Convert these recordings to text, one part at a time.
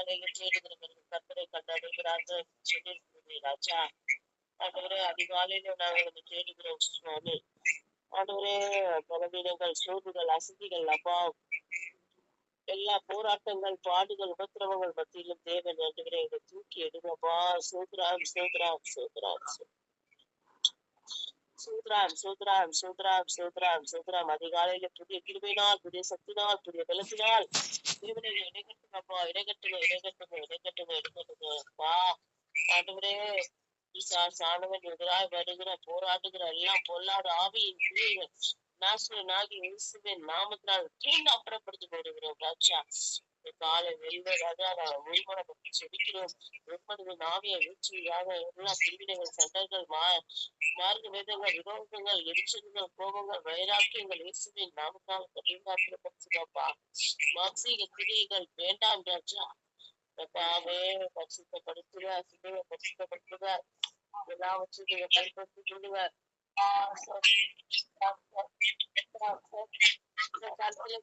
அதிகாலையில தேடுகிறவர்கள் கர்த்தரை கண்டடைகிறார்கள் சொல்லியிருக்கிறீர்கள் ராஜா. ஆண்டவரே, அதிகாலையில நாங்கள் வந்து தேடுகிறோம் சுவாமி. ஆண்டவரே, பலவீனங்கள், சோர்வுகள், அசதிகள், அப்பா, எல்லா போராட்டங்கள், பாடுகள், உபத்திரவங்கள் மத்தியிலும் தேவன் ஆண்டவரே எங்களை தூக்கி எடுங்கப்பா. சோத்ராம் சோத்ராம் சோத்ராம் சோத்ராம் சோத்ராம் சோத்ராம் சோத்ராம் சோத்ராம். அதிகாலையில புதிய கிருபையினால், புதிய சக்தினால், புதிய பலத்தினால் தேவனை இடைகட்டுங்கப்பா. இடைகட்டுங்க இடைகட்டுங்க இடைகட்டுங்க இடைகட்டுங்கப்பா. ஆண்டவரே, சாணவன் எதிராய் வருகிற போராடுகிற எல்லாம் பொல்லாத ஆவியின் கிரியைகள் நாசனாகி இயேசுவின் நாமத்தினால் தீங்கு அப்புறப்படுத்தி போடுகிறோம் ராஜா. காலை வெல்வதாக ஒருமனப்பட்டு செபிக்கிறோம். ஒருமனவின் ஆவியை வீழ்ச்சியாக எல்லா பிரிவினைகள், சண்டைகள், மார்க்க வேதங்கள், விரோதங்கள், எரிச்சல்கள், கோபங்கள், வைராக்கியங்கள் இயேசுவின் நாமத்தினால் தீங்கு அப்புறப்படுத்துங்கப்பா. மாம்சீக கிரியைகள் வேண்டாம் ராஜா. கர்த்தாவே, பரிசுத்தப்படுத்துக, சிலுவை பரிசுத்தப்படுத்துக, எல்லாவற்றையும் பயன்படுத்திக் கொள்ளுங்க.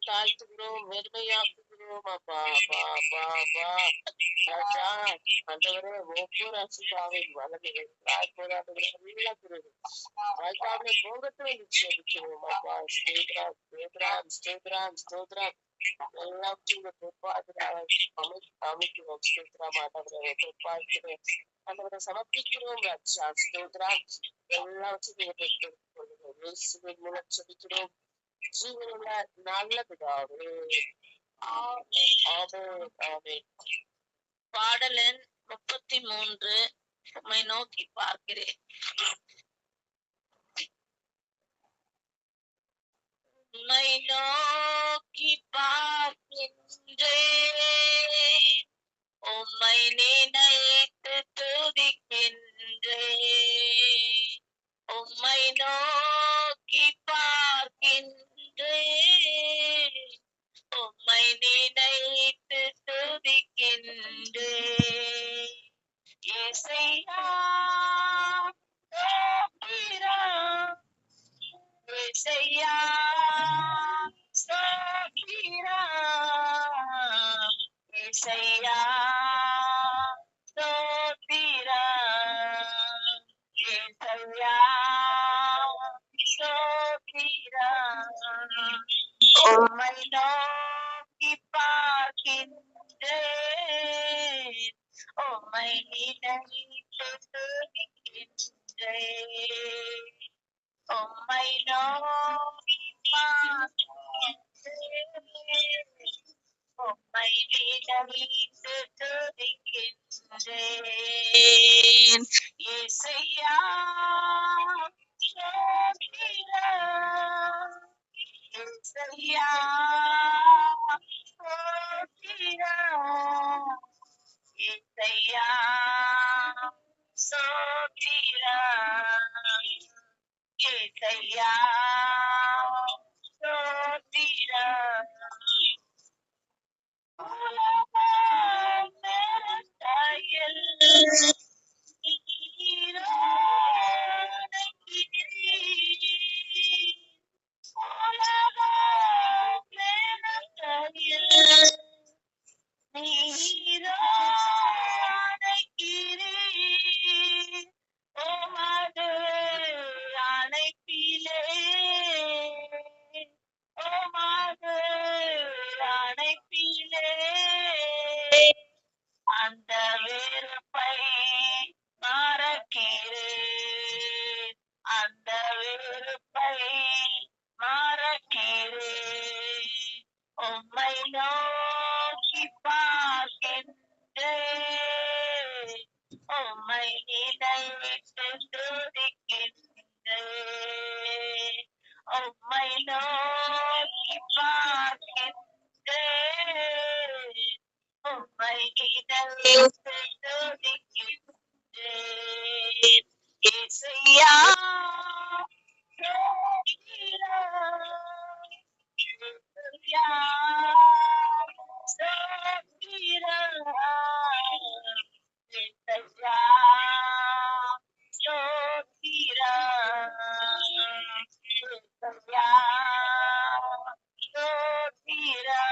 தாழ்த்துகிறோம், வெறுமையாக்குகிறோம் அப்பா அப்பா அப்பா அப்பா ராஜா. ஆண்டவரே, ஒவ்வொரு அசுதாவின் வளமைகள் போராடுகிறது ராஜாவை போகத்தை நிச்சயிக்கிறோம் அப்பா. ஸ்தோத்ரம் ஸ்தோத்ரம் ஸ்தோத்ரம் ஸ்தோத்ரம். எல்லாத்தையும் அமைக்கிறோம். ஸ்தோத்ரம் ஆண்டவரை பொறுப்பாக்கிறோம். ஆண்டவரை சமர்ப்பிக்கிறோம் ராஜா. ஸ்தோத்ரம். எல்லாவற்றையும் பெற்றுக் கொள்ளுங்கள். இயேசுவின் மூலம் செபிக்கிறோம் ஜீவனுள்ள நல்ல பிதாவே. ஆமென் ஆமென். பாடல் எண் 33. உம்மை நோக்கி பார்க்கிறேன். உம்மை நோக்கி பார்க்கின்றேன், உம்மை நினைத்து துதிக்கின்றேன். உம்மை நோக்கி பார்க்கின்றேன், உம்மை நினைத்து துதிக்கின்றேன். இயேசையா ஸ்தோத்திரம், இயேசையா ஸ்தோத்திரம், இயேசையா ஸ்தோத்திரம், இயேசையா ஸ்தோத்திரம். உம்மை நோக்கி பார்க்கின்றேன், உம்மை நினைத்து துதிக்கின்றேன். உம்மை நோக்கி பார்க்கின்றேன், உம்மை நினைத்து துதிக்கின்றேன். இயேசையா ஸ்தோத்திரம், இயேசையா ஸ்தோத்திரம், இயேசையா ஸ்தோத்திரம், இயேசையா ஸ்தோத்திரம். உலகம் நிறத்தையில் நீரோடைக்கிறீர், உலகம் நிறத்தையில் நீரோடைக்கிறீர். உமது அழைப்பிலே, உமது அழைப்பிலே அந்த வெறுப்பை மறக்கிறேன், அந்த வெறுப்பை மறக்கிறேன். உம்மை நோக்கி பார்க்கின்றேன், உம்மை நினைத்து துதிக்கின்றேன். உம்மை நோக்கி பார்க்கின்றேன், உம்மை நினைத்து துதிக்கின்றேன். இயேசையா ஸ்தோத்திரம், இயேசையா ஸ்தோத்திரம், இயேசையா ஸ்தோத்திரம், இயேசையா ஸ்தோத்திரம்.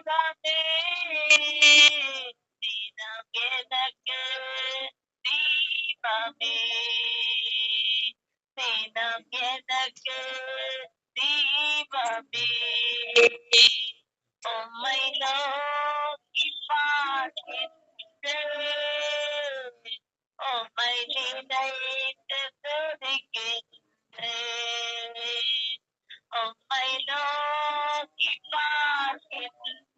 தீபமே தினம் எனக்கு தீபமே தினம் எனக்கு தீபமே உம்மை நோக்கி பார்க்கின்றேன் உம்மை நினைத்து துதிக்கின்றேன் உம்மை நோக்கி பார்க்கின்றேன்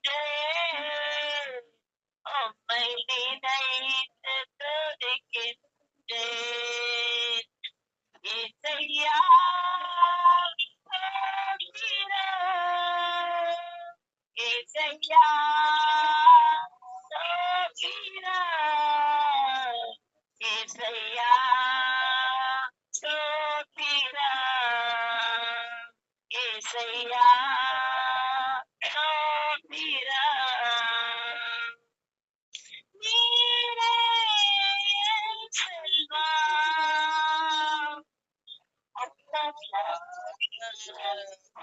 உம்மை நினைத்து துதிக்கின்றேன் இசையா இசையா இசையா சோத்திரா இசையா சோத்திரா நீரே செல்வா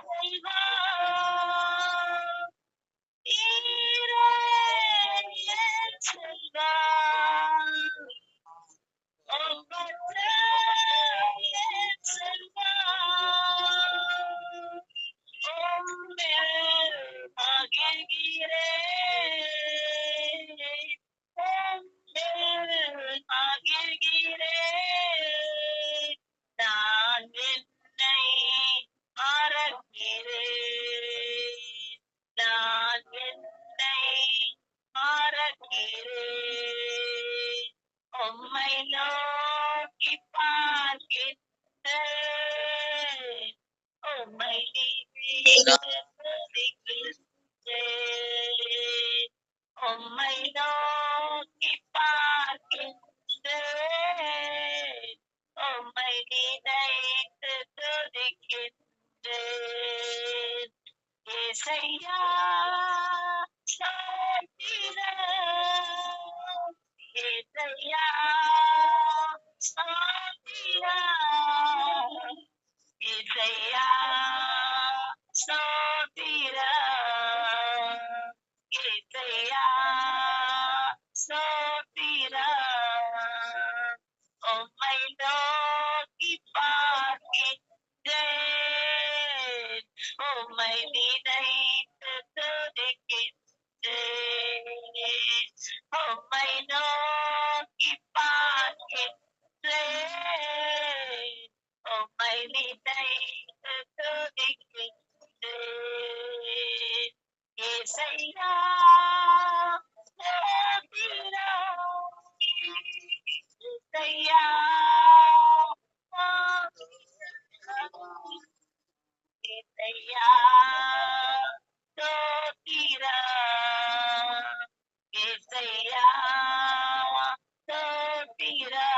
செல்வா செல்வா நான் என்னை மறக்கிறேன் நான் என்னை மறக்கிறேன் உம்மை நோக்கி பார்க்கின்றேன் உம்மை துதிக்கின்றேன் உம்மை நோக்கி பார்க்கின்றேன் உம்மை நினைத்து துதிக்கின்றேன் இசையா ஸ்தோத்திரம் இசையா ஸ்தோத்திரம் இசையா ஸ்தோத்திரம் இசையா ஸ்தோத்திரம் உம்மை நோக்கி பார்க்கின்றேன் உம்மை நினைத்து துதிக்கின்றேன் உம்மை நோக்கி பார்க்கின்றேன் உம்மை நினைத்து துதிக்கின்றேன் இசையா இசையா இசையா சோத்திரா இசையா சோத்திரா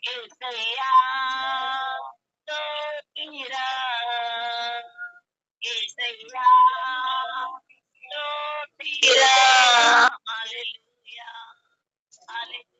இசையா சோத்திரா இசையா சோத்திரா ஹalleluya ஹalleluya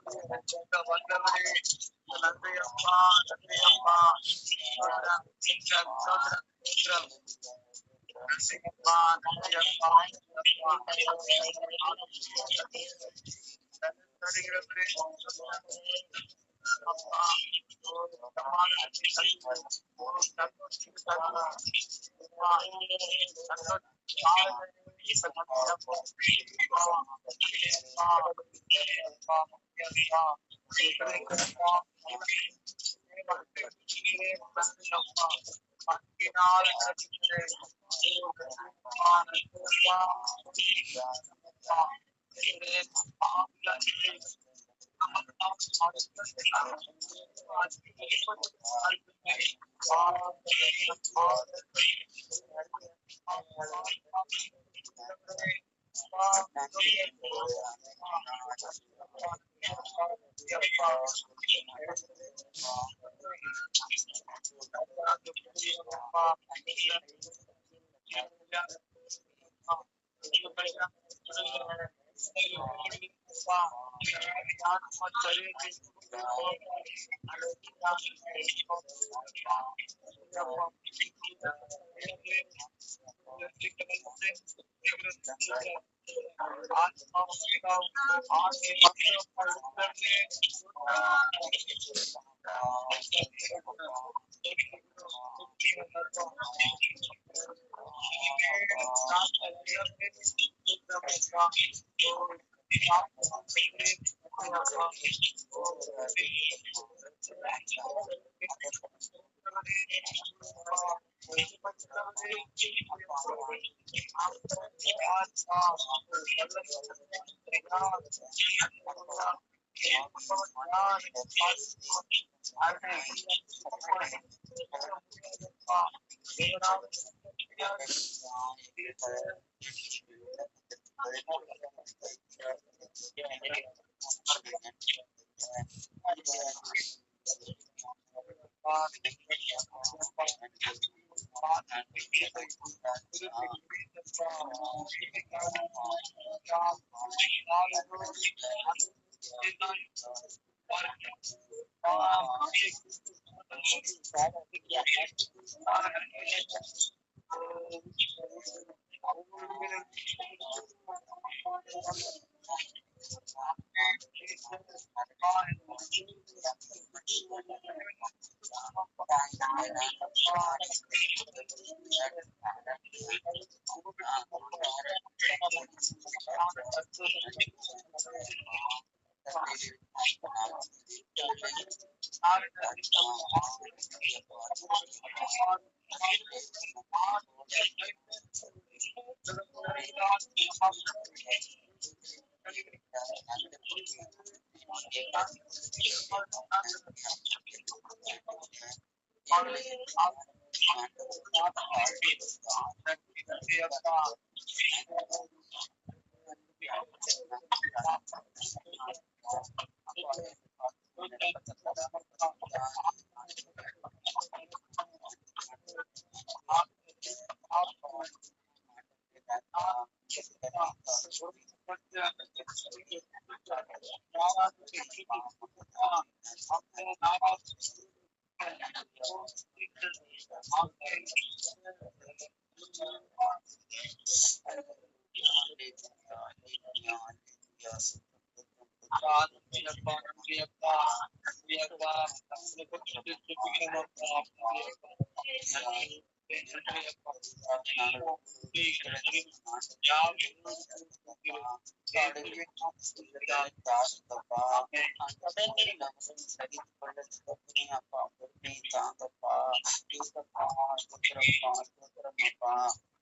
வல்லவரே நன்றி அப்பா, நன்றி அப்பா. சோதரம், சோதரம், சோதரம். நன்றி அப்பா, நன்றி அப்பா, தருகிறவரே அப்பா.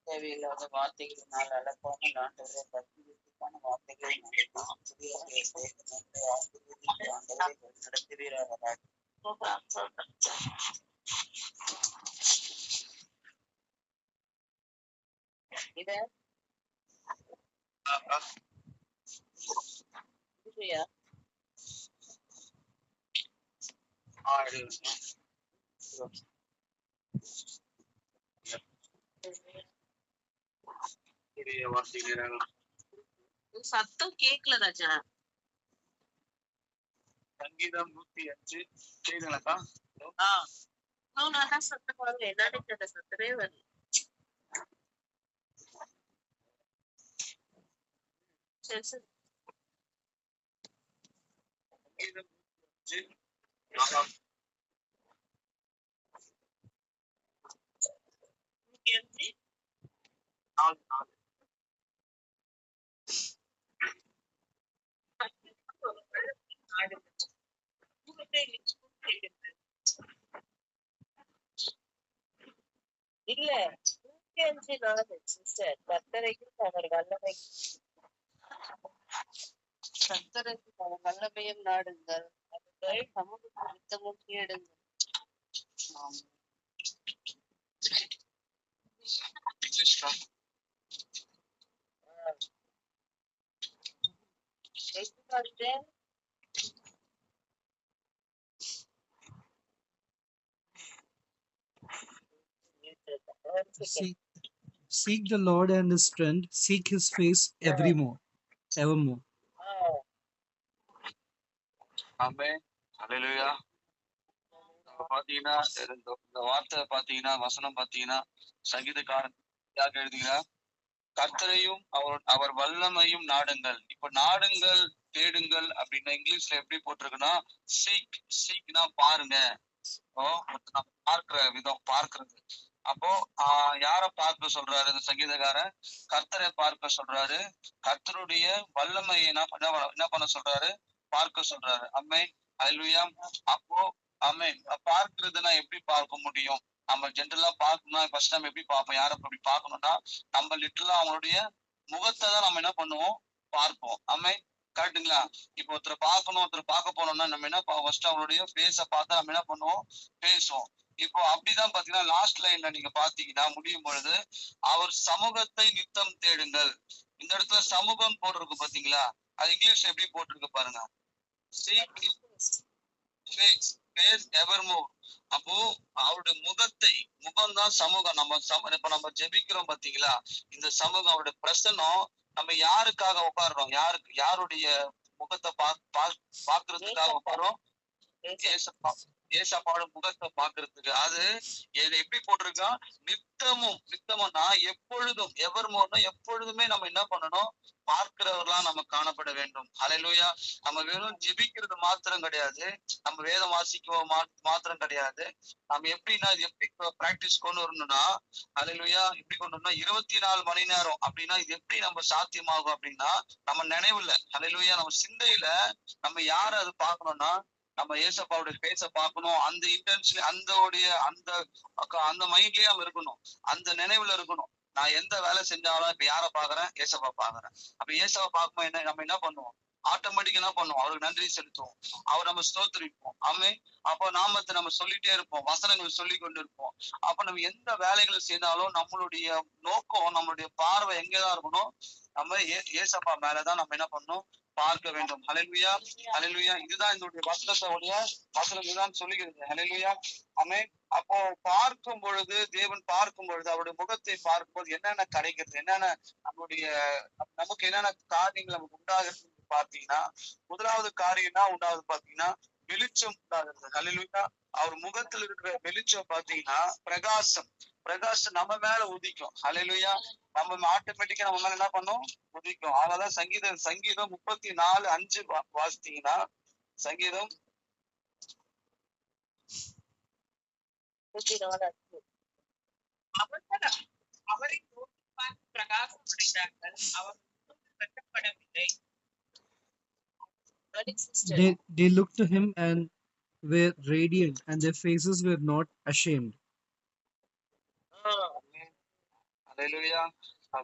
தேவையில்லாத வார்த்தைகளினால் அழகாமல் ஆண்டவரை பக்திக்கான வார்த்தைகளை நடத்துவீராக. சத்தம் கேட்கல ராஜா. சங்கீதம் 105 செய்துங்களாக்கா. நான் தான் சத்தம் வாங்க என்னன்னு தெரியல, சத்தமே வருது. சரி சரி. சங்கீதம் 105 4 4 இல்ல 105:4 சிஸ்டர். கர்த்தரையும் அவர் வல்லமையும் நாடுங்கள், அவர்கள் சமூகத்தில் யுத்தமும் தேடுங்கள். இங்கிலீஷ்க்கா. எப்படி பாருங்க. Seek the Lord and his strength, seek his face evermore. ஆமென். ஹல்லேலூயா. பாத்தீங்கன்னா இந்த வார்த்தை பாத்தீங்கன்னா, வசனம் பாத்தீங்கன்னா, சங்கீதக்காரன் யாருக்கு எழுதுகிறார்? கர்த்தரையும் அவர் வல்லமையும் நாடுங்கள். இப்ப நாடுங்கள், தேடுங்கள் அப்படின்னா இங்கிலீஷ்ல எப்படி போட்டிருக்குன்னா, சீக்னா பாருங்க. நம்ம பார்க்கிற விதம், பார்க்கிறது. அப்போ யார பார்க்க சொல்றாரு இந்த சங்கீதக்காரன்? கர்த்தரை பார்க்க சொல்றாரு. கர்த்தருடைய வல்லமையை என்ன பண்ண சொல்றாரு? பார்க்க சொல்றாரு. ஆமென். ஹல்லேலூயா. அப்போ ஆமென். பார்க்கிறதுனா எப்படி பார்க்க முடியும்? நம்ம ஜென்ரலா பார்க்கணும்னா ஃபர்ஸ்ட் நம்ம எப்படி பார்ப்போம்? யாரை அப்படி பார்க்கணும்னா, நம்ம லிட்டரலா அவங்களுடைய முகத்தை தான் நம்ம என்ன பண்ணுவோம்? பார்ப்போம். ஆமென். கரெக்டுங்களா? இப்போ ஒருத்தரை பார்க்கணும், ஒருத்தர் பார்க்க போனோம்னா நம்ம என்ன ஃபர்ஸ்ட் அவங்களுடைய ஃபேஸ பார்த்தா நம்ம என்ன பண்ணுவோம்? பேசுவோம். இப்போ அப்படிதான் பாத்தீங்கன்னா லாஸ்ட் லைன்ல நீங்க பாத்தீங்கன்னா முடியும் பொழுது, அவர் சமூகத்தை நித்தம் தேடுங்கள். இந்த இடத்துல சமூகம் போட்டிருக்கு பாத்தீங்களா? அது இங்கிலீஷ்ல எப்படி போட்டிருக்கு பாருங்க. Seek his face evermore. அப்போ அவருடைய முகம் தான் சமூகம். இப்ப நம்ம ஜெபிக்கிறோம் பாத்தீங்களா? இந்த சமூகம் அவருடைய பிரசன்னம். நம்ம யாருக்காக உட்கார்றோம்? யாருடைய முகத்தை பாக்குறதுக்காக உட்காரோம்? ஏசப்பாவோட முகத்தை பாக்குறதுக்கு. அது எப்படி போட்டிருக்கா? நித்தமும்னா எப்பொழுதும், எவர்மோர்னா எப்பொழுதுமே நம்ம என்ன பண்ணணும்? பார்க்கிறவர்களா நம்ம காணப்பட வேண்டும். ஹல்லேலூயா. நம்ம வெறும் ஜெபிக்கிறது மாத்திரம் கிடையாது, நம்ம வேதம் வாசிக்கவும் மாத்திரம் கிடையாது. நம்ம எப்படின்னா இது எப்படி பிராக்டிஸ் கொண்டு வரணும்னா, ஹல்லேலூயா, எப்படி கொண்டு வரணும்னா 24 மணி நேரம் அப்படின்னா இது எப்படி நம்ம சாத்தியமாகும் அப்படின்னா, நம்ம நினைவுல, ஹல்லேலூயா, நம்ம சிந்தையில நம்ம யார அது பார்க்கணும்னா, நம்ம ஏசப்பாவுடைய பேச பார்க்கணும். அந்த இன்டென்ஷன் அந்த மைண்ட்லயே நம்ம இருக்கணும். அந்த நினைவுல இருக்கணும். நான் எந்த வேலை செஞ்சாலும் இப்ப யாரை பாக்குறேன்? ஏசப்பா பாக்குறேன். அப்ப ஏசப்பா பார்க்கும்போது நம்ம என்ன பண்ணுவோம்? ஆட்டோமேட்டிக் என்ன பண்ணுவோம்? அவருக்கு நன்றி செலுத்துவோம். அவர் நம்ம ஸ்தோத்திரிப்போம். ஆமென். அப்போ நாமத்தை நம்ம சொல்லிட்டே இருப்போம், வசனங்கள் சொல்லி கொண்டு இருப்போம். அப்ப நம்ம எந்த வேலைகளை செய்தாலும் நம்மளுடைய நோக்கம், நம்மளுடைய பார்வை எங்கதான் இருக்கணும்? நம்ம ஏசப்பா மேலதான் நம்ம என்ன பண்ணணும்? பார்க்க வேண்டும். ஹல்லேலூயா. ஹல்லேலூயா. இதுதான் என்னுடைய வசனம் இதுதான் சொல்லுகிறது. ஹல்லேலூயா. ஆமென். அப்போ பார்க்கும் பொழுது, தேவன் பார்க்கும் பொழுது, அவருடைய முகத்தை பார்க்கும்போது என்னென்ன கிடைக்கிறது, என்னென்ன நமக்கு என்னென்ன காரியங்கள் நமக்கு உண்டாகிறது பாத்தீங்கன்னா, முதலாவது காரியம்னா உண்டாவது பாத்தீங்கன்னா வெளிச்சம் உண்டாகிறது. ஹல்லேலூயா. அவர் முகத்தில் இருக்கிற வெளிச்சம் பாத்தீங்கன்னா பிரகாசம் நம்ம மேல உதிக்கும். ஹல்லேலூயா. நம்ம ஆட்டோமேட்டிக்கா நம்ம மேல என்ன பண்ணும்? உதிக்கும். அதனால சங்கீதம் 34:5 வாசித்தீங்கன்னா, சங்கீதம் 34:5 அவரை நோக்கி பார்த்து பிரகாசம் அடைந்தார்கள், அவர் வெட்டப்படவில்லை. They looked to him and were radiant, and their faces were not ashamed. ஹல்லேலூயா.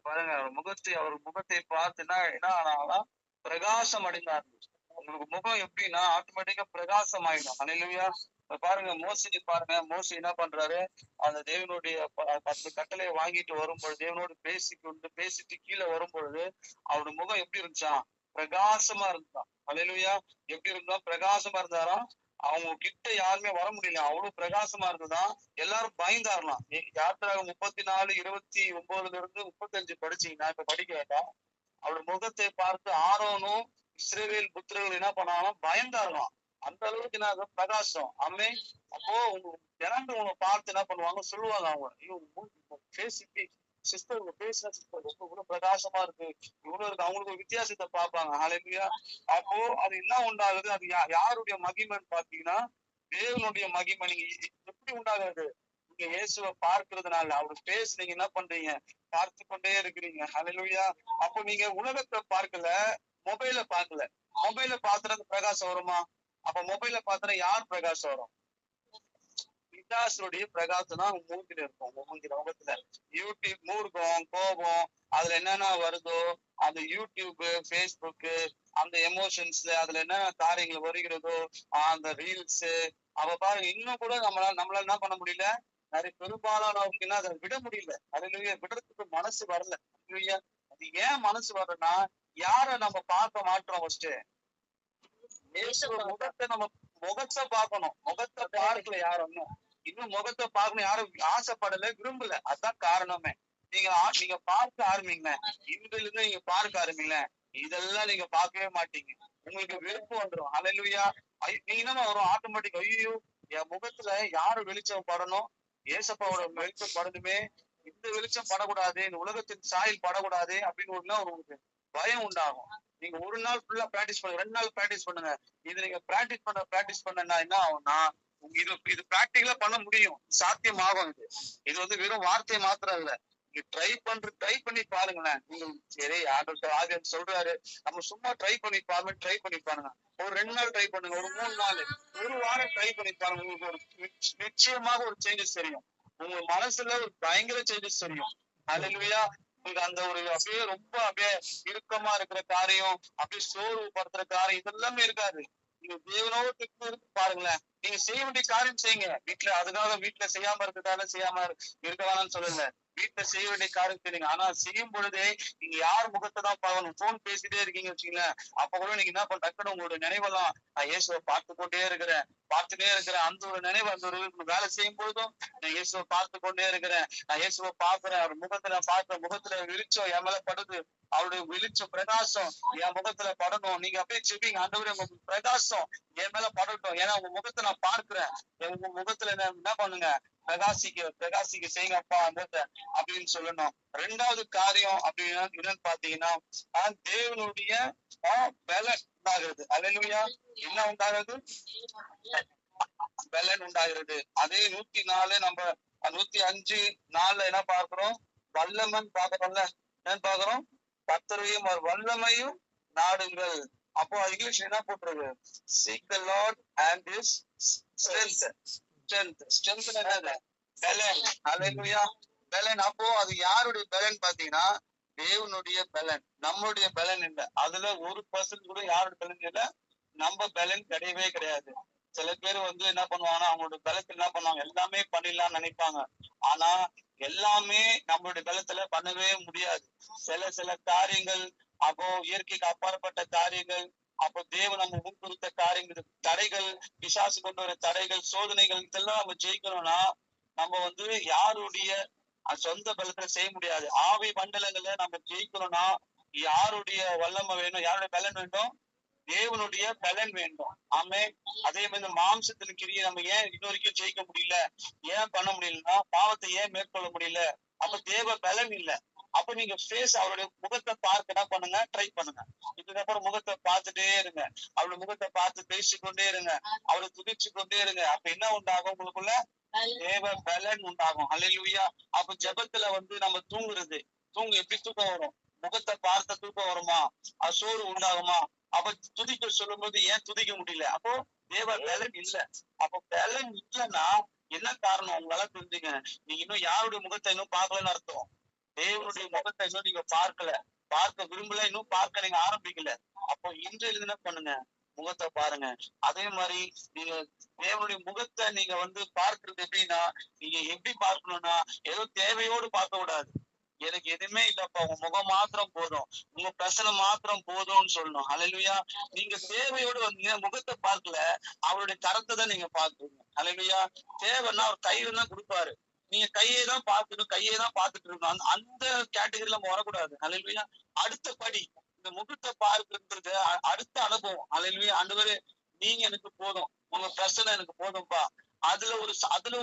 பாருங்க, அவர் முகத்தை பார்த்துனா என்ன ஆனாங்களா? பிரகாசம் அடைந்தார். உங்களுக்கு முகம் எப்படின்னா ஆட்டோமேட்டிக்கா பிரகாசம் ஆயிடும். ஹல்லேலூயா. பாருங்க, மோசே என்ன பண்றாரு? அந்த தேவனுடைய 10 கட்டளையை வாங்கிட்டு வரும்பொழுது, தேவனோடு பேசிட்டு கீழே வரும்பொழுது அவருடைய முகம் எப்படி இருந்துச்சா? பிரகாசமா இருந்தான். ஹல்லேலூயா. எப்படி இருந்தா? பிரகாசமா இருந்தாராம். அவங்க கிட்ட யாருமே வர முடியல, அவ்வளவு பிரகாசமா இருந்ததுதான். எல்லாரும் பயந்தாரலாம். யாத்திராகமம் 34:29 35 படிச்சீங்கன்னா, இப்ப படிக்க வேண்டாம். அவருடைய முகத்தை பார்த்து ஆரோனும் இஸ்ரவேல் புத்திரர்கள் என்ன பண்ணாலும் பயந்தாரலாம். அந்த அளவுக்கு என்ன பிரகாசம். ஆமே. அப்போ ஜனங்க உங்களை பார்த்து என்ன பண்ணுவாங்க சொல்லுவாங்க, அவங்க ஐயோ சிஸ்டர் உங்க பேசுற சிஸ்டர் ரொம்ப இவ்வளவு பிரகாசமா இருக்கு, இவ்வளவு இருக்கு. அவங்களுக்கு ஒரு வித்தியாசத்தை பார்ப்பாங்க. ஹalleluya. அப்போ அது என்ன உண்டாகுது, அது யாருடைய மகிமைன்னு பாத்தீங்கன்னா தேவனுடைய மகிமை. நீங்க எப்படி உண்டாகுது, நீங்க இயேசுவை பார்க்கிறதுனால அவர் பேஸ் நீங்க என்ன பண்றீங்க, பார்த்து கொண்டே இருக்கிறீங்க. ஹalleluya. அப்போ நீங்க உலகத்தை பார்க்கல, மொபைல பார்க்கல. மொபைல பாத்துறது பிரகாசம் வருமா? அப்ப மொபைல பாத்துற யார் பிரகாசம் வரும்? பிசாசுடைய பிரகாசம் தான் மூஞ்சில இருக்கும். மூஞ்சில முகத்துல யூடியூப் மூர்க்கம் கோபம் அதுல என்னென்ன வருதோ அந்த யூடியூப் பேஸ்புக் அந்த எமோஷன்ஸ் அதுல என்ன காரியங்கள் வருகிறதோ அந்த ரீல்ஸ் அவ பாருங்க. இன்னும் கூட நம்மளால என்ன பண்ண முடியல, நிறைய பெரும்பாலானவங்க என்ன அதை விட முடியல. அதுலயே விடுறதுக்கு மனசு வரல. அது ஏன் மனசு வரலன்னா யார நம்ம பார்க்க மாட்டோம். ஃபர்ஸ்ட் முகத்தை நம்ம முகத்தை பார்க்கணும். முகத்தை பார்க்கல யாரும், இன்னும் முகத்தை பார்க்கணும் யாரும் ஆசைப்படல, விரும்பல. அதான் காரணமே. நீங்க பார்க்க ஆரம்பிங்க, இன்றிலிருந்து இருந்து நீங்க பார்க்க ஆரம்பிங்க, இதெல்லாம் நீங்க பார்க்கவே மாட்டீங்க. உங்களுக்கு விருப்பம் வந்துடும். ஹல்லேலூயா. நீங்க என்ன வரும் ஆட்டோமேட்டிக், ஐயோ என் முகத்துல யாரு வெளிச்சம் படணும், ஏசப்பாவோட வெளிச்சம் படணுமே, இந்த வெளிச்சம் படக்கூடாது, இந்த உலகத்தின் சாயல் படக்கூடாது அப்படின்னு உங்களுக்கு பயம் உண்டாகும். நீங்க ஒரு நாள் ஃபுல்லா பிராக்டிஸ் பண்ணுங்க, 2 நாள் பிராக்டிஸ் பண்ணுங்க. இது நீங்க பிராக்டிஸ் பண்ணா என்ன ஆகும்னா இது பிராக்டிகலா பண்ண முடியும், சாத்தியமாகும். இது வந்து வெறும் வார்த்தையை மாத்திரம் இல்ல, நீங்க ட்ரை பண்ணி பாருங்களேன். நீங்க சரி ஆர்டர் சொல்றாரு நம்ம சும்மா ட்ரை பண்ணி பாருங்க. ஒரு 2 நாள் ட்ரை பண்ணுங்க, ஒரு 3 நாள், ஒரு வாரம் ட்ரை பண்ணி பாருங்க. உங்களுக்கு ஒரு நிச்சயமாக ஒரு சேஞ்சஸ் தெரியும். உங்க மனசுல ஒரு பயங்கர சேஞ்சஸ் தெரியும். ஹல்லேலூயா. உங்களுக்கு அந்த ஒரு அப்படியே ரொம்ப அப்படியே இறுக்கமா இருக்கிற காரியம், அப்படியே சோர்வு படுத்துற காரியம் இதெல்லாமே இருக்காது. நீங்க தேவனோடு இருக்கு பாருங்களேன். நீங்க செய்ய வேண்டிய காரியம் செய்யுங்க. வீட்டுல அதுக்காக வீட்டுல செய்யாம இருக்க வேணாம்னு சொல்லல. வீட்டுல செய்ய வேண்டிய காரியம் செய்யுங்க. ஆனா செய்யும் பொழுதே நீங்க யார் முகத்தை தான் பார்க்கணும். போன் பேசிட்டே இருக்கீங்க வச்சுங்களேன், அப்ப கூட நீங்க என்ன பண்ண டக்குன்னு உங்களோட நினைவெல்லாம் நான் இயேசுவை பார்த்துட்டே இருக்கிறேன். அந்த ஒரு நினைவு அந்த ஒரு வேலை செய்யும் பொழுதும் நான் இயேசுவை பார்த்து கொண்டே இருக்கிறேன், நான் இயேசுவை பார்க்கிறேன். அவர் முகத்துல பார்க்க முகத்துல வெளிச்சம் என் மேல படுது, அவருடைய வெளிச்சம் பிரகாசம் என் முகத்துல படணும். நீங்க அப்படியே ஜெபிங்க, ஆண்டவரே உங்க பிரகாசம் என் மேல படட்டும், ஏன்னா உங்க முகத்தை நான் பார்க்கிறேன். உங்க முகத்துல என்ன பண்ணுங்க, பிரகாசிக்க செய்யுங்க அப்பா அப்படின்னு சொல்லணும். 2வது காரியம் அப்படின்னா என்னன்னு பாத்தீங்கன்னா தேவனுடைய பலன் உண்டாகிறது. ஹல்லேலூயா. என்ன உண்டாகிறது? பலன் உண்டாகிறது. அதே 104 நம்ம 105:4 என்ன பார்க்கிறோம்? வல்லமன் பார்க்கிறோம்ல, என்ன பார்க்கிறோம்? கர்த்தரையும் அவர் வல்லமையும் நாடுங்கள். அப்போ இங்கிலீஷ் என்ன போட்டுருக்கு? Seek the Lord and his strength. என்னது? பலன். ஹல்லேலூயா. பலன். அப்போ அது யாருடைய பலன் பாத்தீங்கன்னா தேவனுடைய பலன், நம்மளுடைய பலன் இல்லை. அதுல 1% கூட யாருடைய பலன் இல்லை, நம்ம பலன் கிடையவே கிடையாது. சில பேர் வந்து என்ன பண்ணுவாங்கன்னா அவங்களோட பலத்துல என்ன பண்ணுவாங்க, எல்லாமே பண்ணிடலாம்னு நினைப்பாங்க. ஆனா எல்லாமே நம்மளுடைய பலத்துல பண்ணவே முடியாது. சில காரியங்கள், அப்போ இயற்கைக்கு அப்பாற்பட்ட காரியங்கள், அப்போ தேவன் நம்ம முன்குறித்த காரியங்கள், தடைகள், பிசாசு கொண்டு வர தடைகள், சோதனைகள், இதெல்லாம் நம்ம ஜெயிக்கணும்னா நம்ம வந்து யாருடைய சொந்த பலத்துல செய்ய முடியாது. ஆவி மண்டலங்கள்ல நம்ம ஜெயிக்கணும்னா யாருடைய வல்லமை வேணும், யாருடைய பலன் வேண்டும்? தேவனுடைய பலன் வேண்டும். ஆமே. அதே மாதிரி மாம்சத்தின் கிரியை நம்ம ஏன் இன்னொருக்கும் ஜெயிக்க முடியல, ஏன் பண்ண முடியலன்னா பாவத்தை ஏன் மேற்கொள்ள முடியல, அப்ப தேவ பலன் இல்லை. அப்ப நீங்க ஃபேஸ் அவருடைய முகத்தை பார்க்க என்ன பண்ணுங்க, ட்ரை பண்ணுங்க. இதுக்கப்புறம் முகத்தை பார்த்துட்டே இருங்க, அவருடைய முகத்தை பார்த்து பேசிக்கொண்டே இருங்க, அவரை துதிச்சு கொண்டே இருங்க. அப்ப என்ன உண்டாகும்? உங்களுக்குள்ள தேவ பலன் உண்டாகும். ஹல்லேலூயா. அப்ப ஜெபத்துல வந்து நம்ம எப்படி தூக்கம் வரும்? முகத்தை பார்த்த தூக்கம் வருமா? அது சோறு உண்டாகுமா? அப்ப துதிக்க சொல்லும் போது ஏன் துதிக்க முடியல? அப்போ தேவ பலன் இல்ல. அப்ப பலன் இல்லைன்னா என்ன காரணம்? உங்களால தெரிஞ்சுங்க, நீங்க இன்னும் யாருடைய முகத்தை இன்னும் பார்க்கலன்னு அர்த்தம். தேவனுடைய முகத்தை இன்னும் நீங்க பார்க்க விரும்பல, இன்னும் பார்க்க நீங்க ஆரம்பிக்கல. அப்போ இன்றையில என்ன பண்ணுங்க, முகத்தை பாருங்க. அதே மாதிரி நீங்க தேவனுடைய முகத்தை நீங்க வந்து பார்க்கிறது எப்படின்னா, நீங்க எப்படி பார்க்கணும்னா ஏதோ தேவையோடு பார்க்க கூடாது. எனக்கு எதுவுமே இல்லப்பா, உங்க முகம் மாத்திரம் போதும், உங்க பிரசனம் மாத்திரம் போதும்னு சொல்லணும். ஹல்லேலூயா. நீங்க தேவையோடு வந்தீங்க, முகத்தை பார்க்கல, அவருடைய கரத்தை தான் நீங்க பாக்குறீங்க. ஹல்லேலூயா. தேவைன்னா அவர் கையில தான் கொடுப்பாரு, நீங்க கையை தான் பார்த்துட்டு இருக்கணும். அந்த கேட்டகரியில நம்ம வரக்கூடாது. ஹல்லேலூயா. அடுத்த படி இந்த முகத்தை பார்க்கிறது அடுத்த அனுபவம். ஹல்லேலூயா. ஆண்டவரே நீங்க எனக்கு போதும், உங்க பிரசனை எனக்கு போதும்பா. அதுல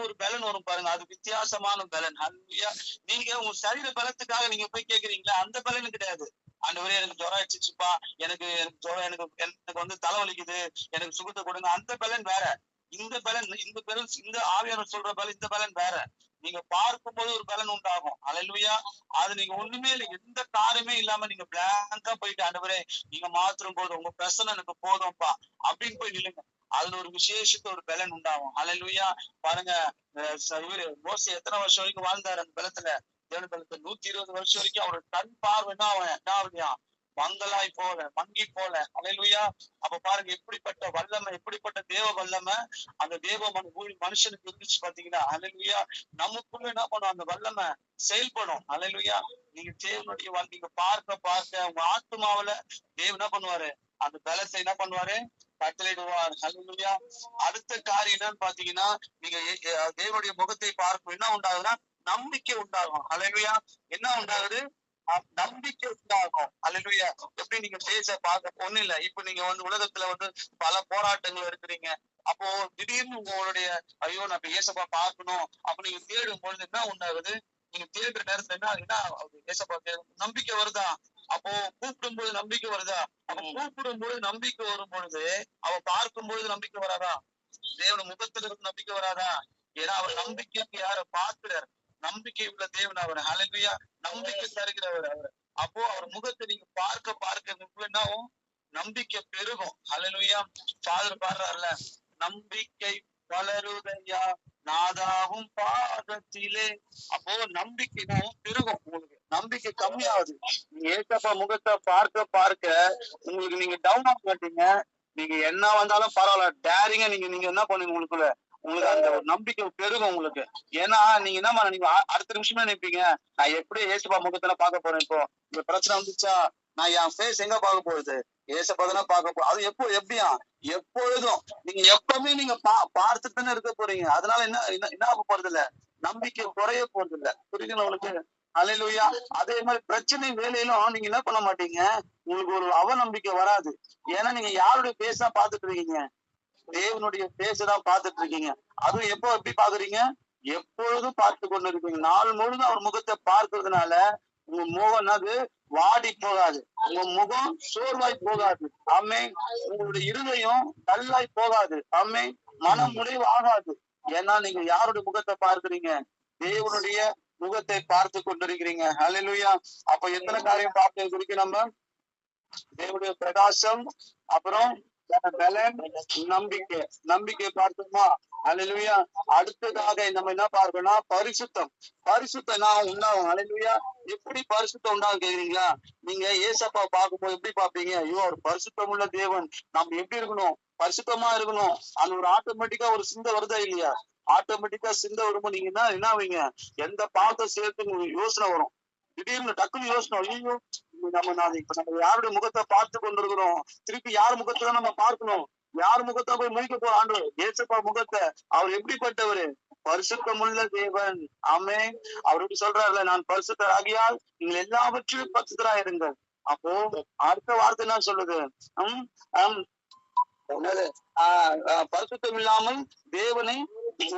ஒரு பலன் வரும் பாருங்க, அது வித்தியாசமான பலன். ஹல்லேலூயா. நீங்க உங்க சரீர பலத்துக்காக நீங்க போய் கேக்குறீங்களா, அந்த பலன் கிடையாது. ஆண்டவரே எனக்கு ஜுரம் அடிச்சிச்சுப்பா, எனக்கு ஜுரம், எனக்கு வந்து தலைவலிக்குது, எனக்கு சுகத்தை கொடுங்க, அந்த பலன் வேற. இந்த ஆவியானவர் சொல்ற பலன், இந்த பலன் வேற. நீங்க பார்க்கும்போது ஒரு பலன் உண்டாகும். அல்லேலூயா. அது நீங்க ஒண்ணுமே இல்லை, எந்த காரியமே இல்லாம நீங்க பிளாங்கா போயிட்டு, ஆண்டவரே நீங்க மாத்திரம் போதும், உங்க பிரசனை எனக்கு போதும்பா அப்படின்னு போய் நில்லுங்க. அதுல ஒரு விசேஷத்த ஒரு பலன் உண்டாகும். அல்லேலூயா. பாருங்க, மோசே எத்தனை வருஷம் வரைக்கும் வாழ்ந்தாரு அந்த பலத்துல, தேவன் பலத்துல? 120 வருஷம் வரைக்கும் அவரோட கண் பார்வைன்னா அவன் என்ன ஆகுதியா, மங்களாய் போல, மங்கி போல. அல்லேலூயா. அப்ப பாருங்க, எப்படிப்பட்ட வல்லமை, எப்படிப்பட்ட தேவ வல்லமை அந்த தேவ மனுஷனுக்கு இருந்துச்சு பாத்தீங்கன்னா. அல்லேலூயா. நமக்குள்ள என்ன பண்ணும், அந்த வல்லமை செயல்படும். அல்லேலூயா. நீங்க தேவனுடைய நீங்க பார்க்க உங்க ஆத்துமாவில தேவன் என்ன பண்ணுவாரு, அந்த பலத்தை என்ன பண்ணுவாரு, கட்டளையிடுவார். அல்லேலூயா. அடுத்த காரியம் என்னன்னு பாத்தீங்கன்னா, நீங்க தேவனுடைய முகத்தை பார்க்கும் என்ன உண்டாகுதுன்னா, நம்பிக்கை உண்டாகும். அல்லேலூயா. என்ன உண்டாகுது, நம்பிக்கை உண்டாகும். அல்லேலூயா. எப்படி நீங்க பேச பார்க்க ஒண்ணும் இல்ல, இப்ப நீங்க வந்து உலகத்துல வந்து பல போராட்டங்கள் இருக்கிறீங்க. அப்போ திடீர்னு உங்களுடைய ஐயோ நான் இப்ப ஏசப்பா பார்க்கணும் அப்ப நீங்க தேடும் பொழுது என்ன உண்டாகுது, நீங்க தேடுற நேரத்துல என்ன ஏசப்பா நம்பிக்கை வருதா? அப்போ கூப்பிடும்போது நம்பிக்கை வருதா? அப்ப கூப்பிடும்போது நம்பிக்கை வரும் பொழுது அவ பார்க்கும் பொழுது நம்பிக்கை வராதா? தேவன் முகத்துல இருந்து நம்பிக்கை வராதா? ஏன்னா அவர் நம்பிக்கைக்கு யார பார்க்கிறார், நம்பிக்கை உள்ள தேவன் அவர். ஹல்லேலூயா. நம்பிக்கை தருகிறவர் அவர். அப்போ அவர் முகத்தை நீங்க பார்க்க என்னாவும் நம்பிக்கை பெருகும். ஹல்லேலூயா. ஃபாதர் பாடுறாருல, நம்பிக்கை வளருதையா நாதாவும் பாதத்திலே. அப்போ நம்பிக்கைனாவும் பெருகும். உங்களுக்கு நம்பிக்கை கம்மியாகுது. நீங்க ஏசப்பா முகத்தை பார்க்க உங்களுக்கு நீங்க டவுன் ஆக மாட்டீங்க. நீங்க என்ன வந்தாலும் பரவாயில்ல, டேரிங்க நீங்க என்ன பண்ணுங்க, உங்களுக்கு அந்த ஒரு நம்பிக்கை பெருகும் உங்களுக்கு. ஏன்னா நீங்க என்ன நீங்க அடுத்த நிமிஷமே நினைப்பீங்க, நான் எப்படி ஏசப்பா முகத்துல பார்க்க போறேன். இப்போ இந்த பிரச்சனை வந்துச்சா, நான் என் ஃபேஸ் எங்க பார்க்க போகுது, ஏசப்பா தானே பார்க்க போறேன். அது எப்படியா, எப்பொழுதும் நீங்க எப்பவுமே நீங்க பார்த்துட்டுன்னு இருக்க போறீங்க. அதனால என்ன ஆக போறது இல்ல, நம்பிக்கை குறைய போறது இல்ல. புரியுதுங்களா உங்களுக்கு? அல்லேலூயா. அதே மாதிரி பிரச்சனை வேலையிலும் நீங்க என்ன பண்ண மாட்டீங்க, உங்களுக்கு ஒரு அவநம்பிக்கை வராது. ஏன்னா நீங்க யாருடைய பேச தான் பார்த்துட்டு இருக்கீங்க, தேவனுடைய பேசதான் பார்த்துட்டு இருக்கீங்க. அதுவும் எப்படி பாக்குறீங்க, எப்பொழுதும் பார்த்து கொண்டு இருக்கீங்க. நாள் முழுதும் அவர் முகத்தை பார்க்கறதுனால உங்க முகம் அது வாடி போகாது, உங்க முகம் சோர்வாய் போகாது. ஆமென். உங்களுடைய இருதயம் டல்லாய் போகாது. ஆமென். மனம் முடிவு ஆகாது. ஏன்னா நீங்க யாருடைய முகத்தை பார்க்கிறீங்க, தேவனுடைய முகத்தை பார்த்து கொண்டிருக்கிறீங்க. ஹல்லேலூயா. அப்ப எத்தனை காரியம் பார்த்து குறிக்க, நம்ம தேவனுடைய பிரகாசம், அப்புறம் நம்பிக்கை பார்த்தோமா. அல்லேலூயா. அடுத்ததாக நம்ம என்ன பார்க்கணும்னா பரிசுத்தம் உண்டாகும். அல்லேலூயா. எப்படி பரிசுத்தம் உண்டாகும் கேக்குறீங்களா? நீங்க ஏசப்பா பார்க்கும்போது எப்படி பார்ப்பீங்க, ஐயோ அவர் பரிசுத்தம் உள்ள தேவன், நம்ம எப்படி இருக்கணும், பரிசுத்தமா இருக்கணும். அது ஒரு ஆட்டோமேட்டிக்கா ஒரு சிந்தை வருதா இல்லையா? ஆட்டோமேட்டிக்கா சிந்தை வரும்போது நீங்க என்ன ஆவீங்க, எந்த பாவத்தை சேர்த்து உங்களுக்கு யோசனை வரும். திடீர்னு டக்குன்னு யோசனை, ஐயோ நம்ம யாருடைய முகத்தை பார்த்து கொண்டிருக்கிறோம், திருப்பி யார் முகத்தை நம்ம பார்க்கணும், யார் முகத்தை போய் முடிக்க போறோம், ஆண்டு ஏசப்பா முகத்தை. அவர் எப்படிப்பட்டவரு, பரிசுத்தமுள்ள தேவன். ஆமென். அவர் எப்படி சொல்றாருல, நான் பரிசுத்தர் ஆகியால் நீங்கள் எல்லாவற்றிலும் பரிசுத்தராக இருங்கள். அப்போ அடுத்த வார்த்தை என்ன சொல்லுது, பரிசுத்தம் இல்லாமல் தேவனை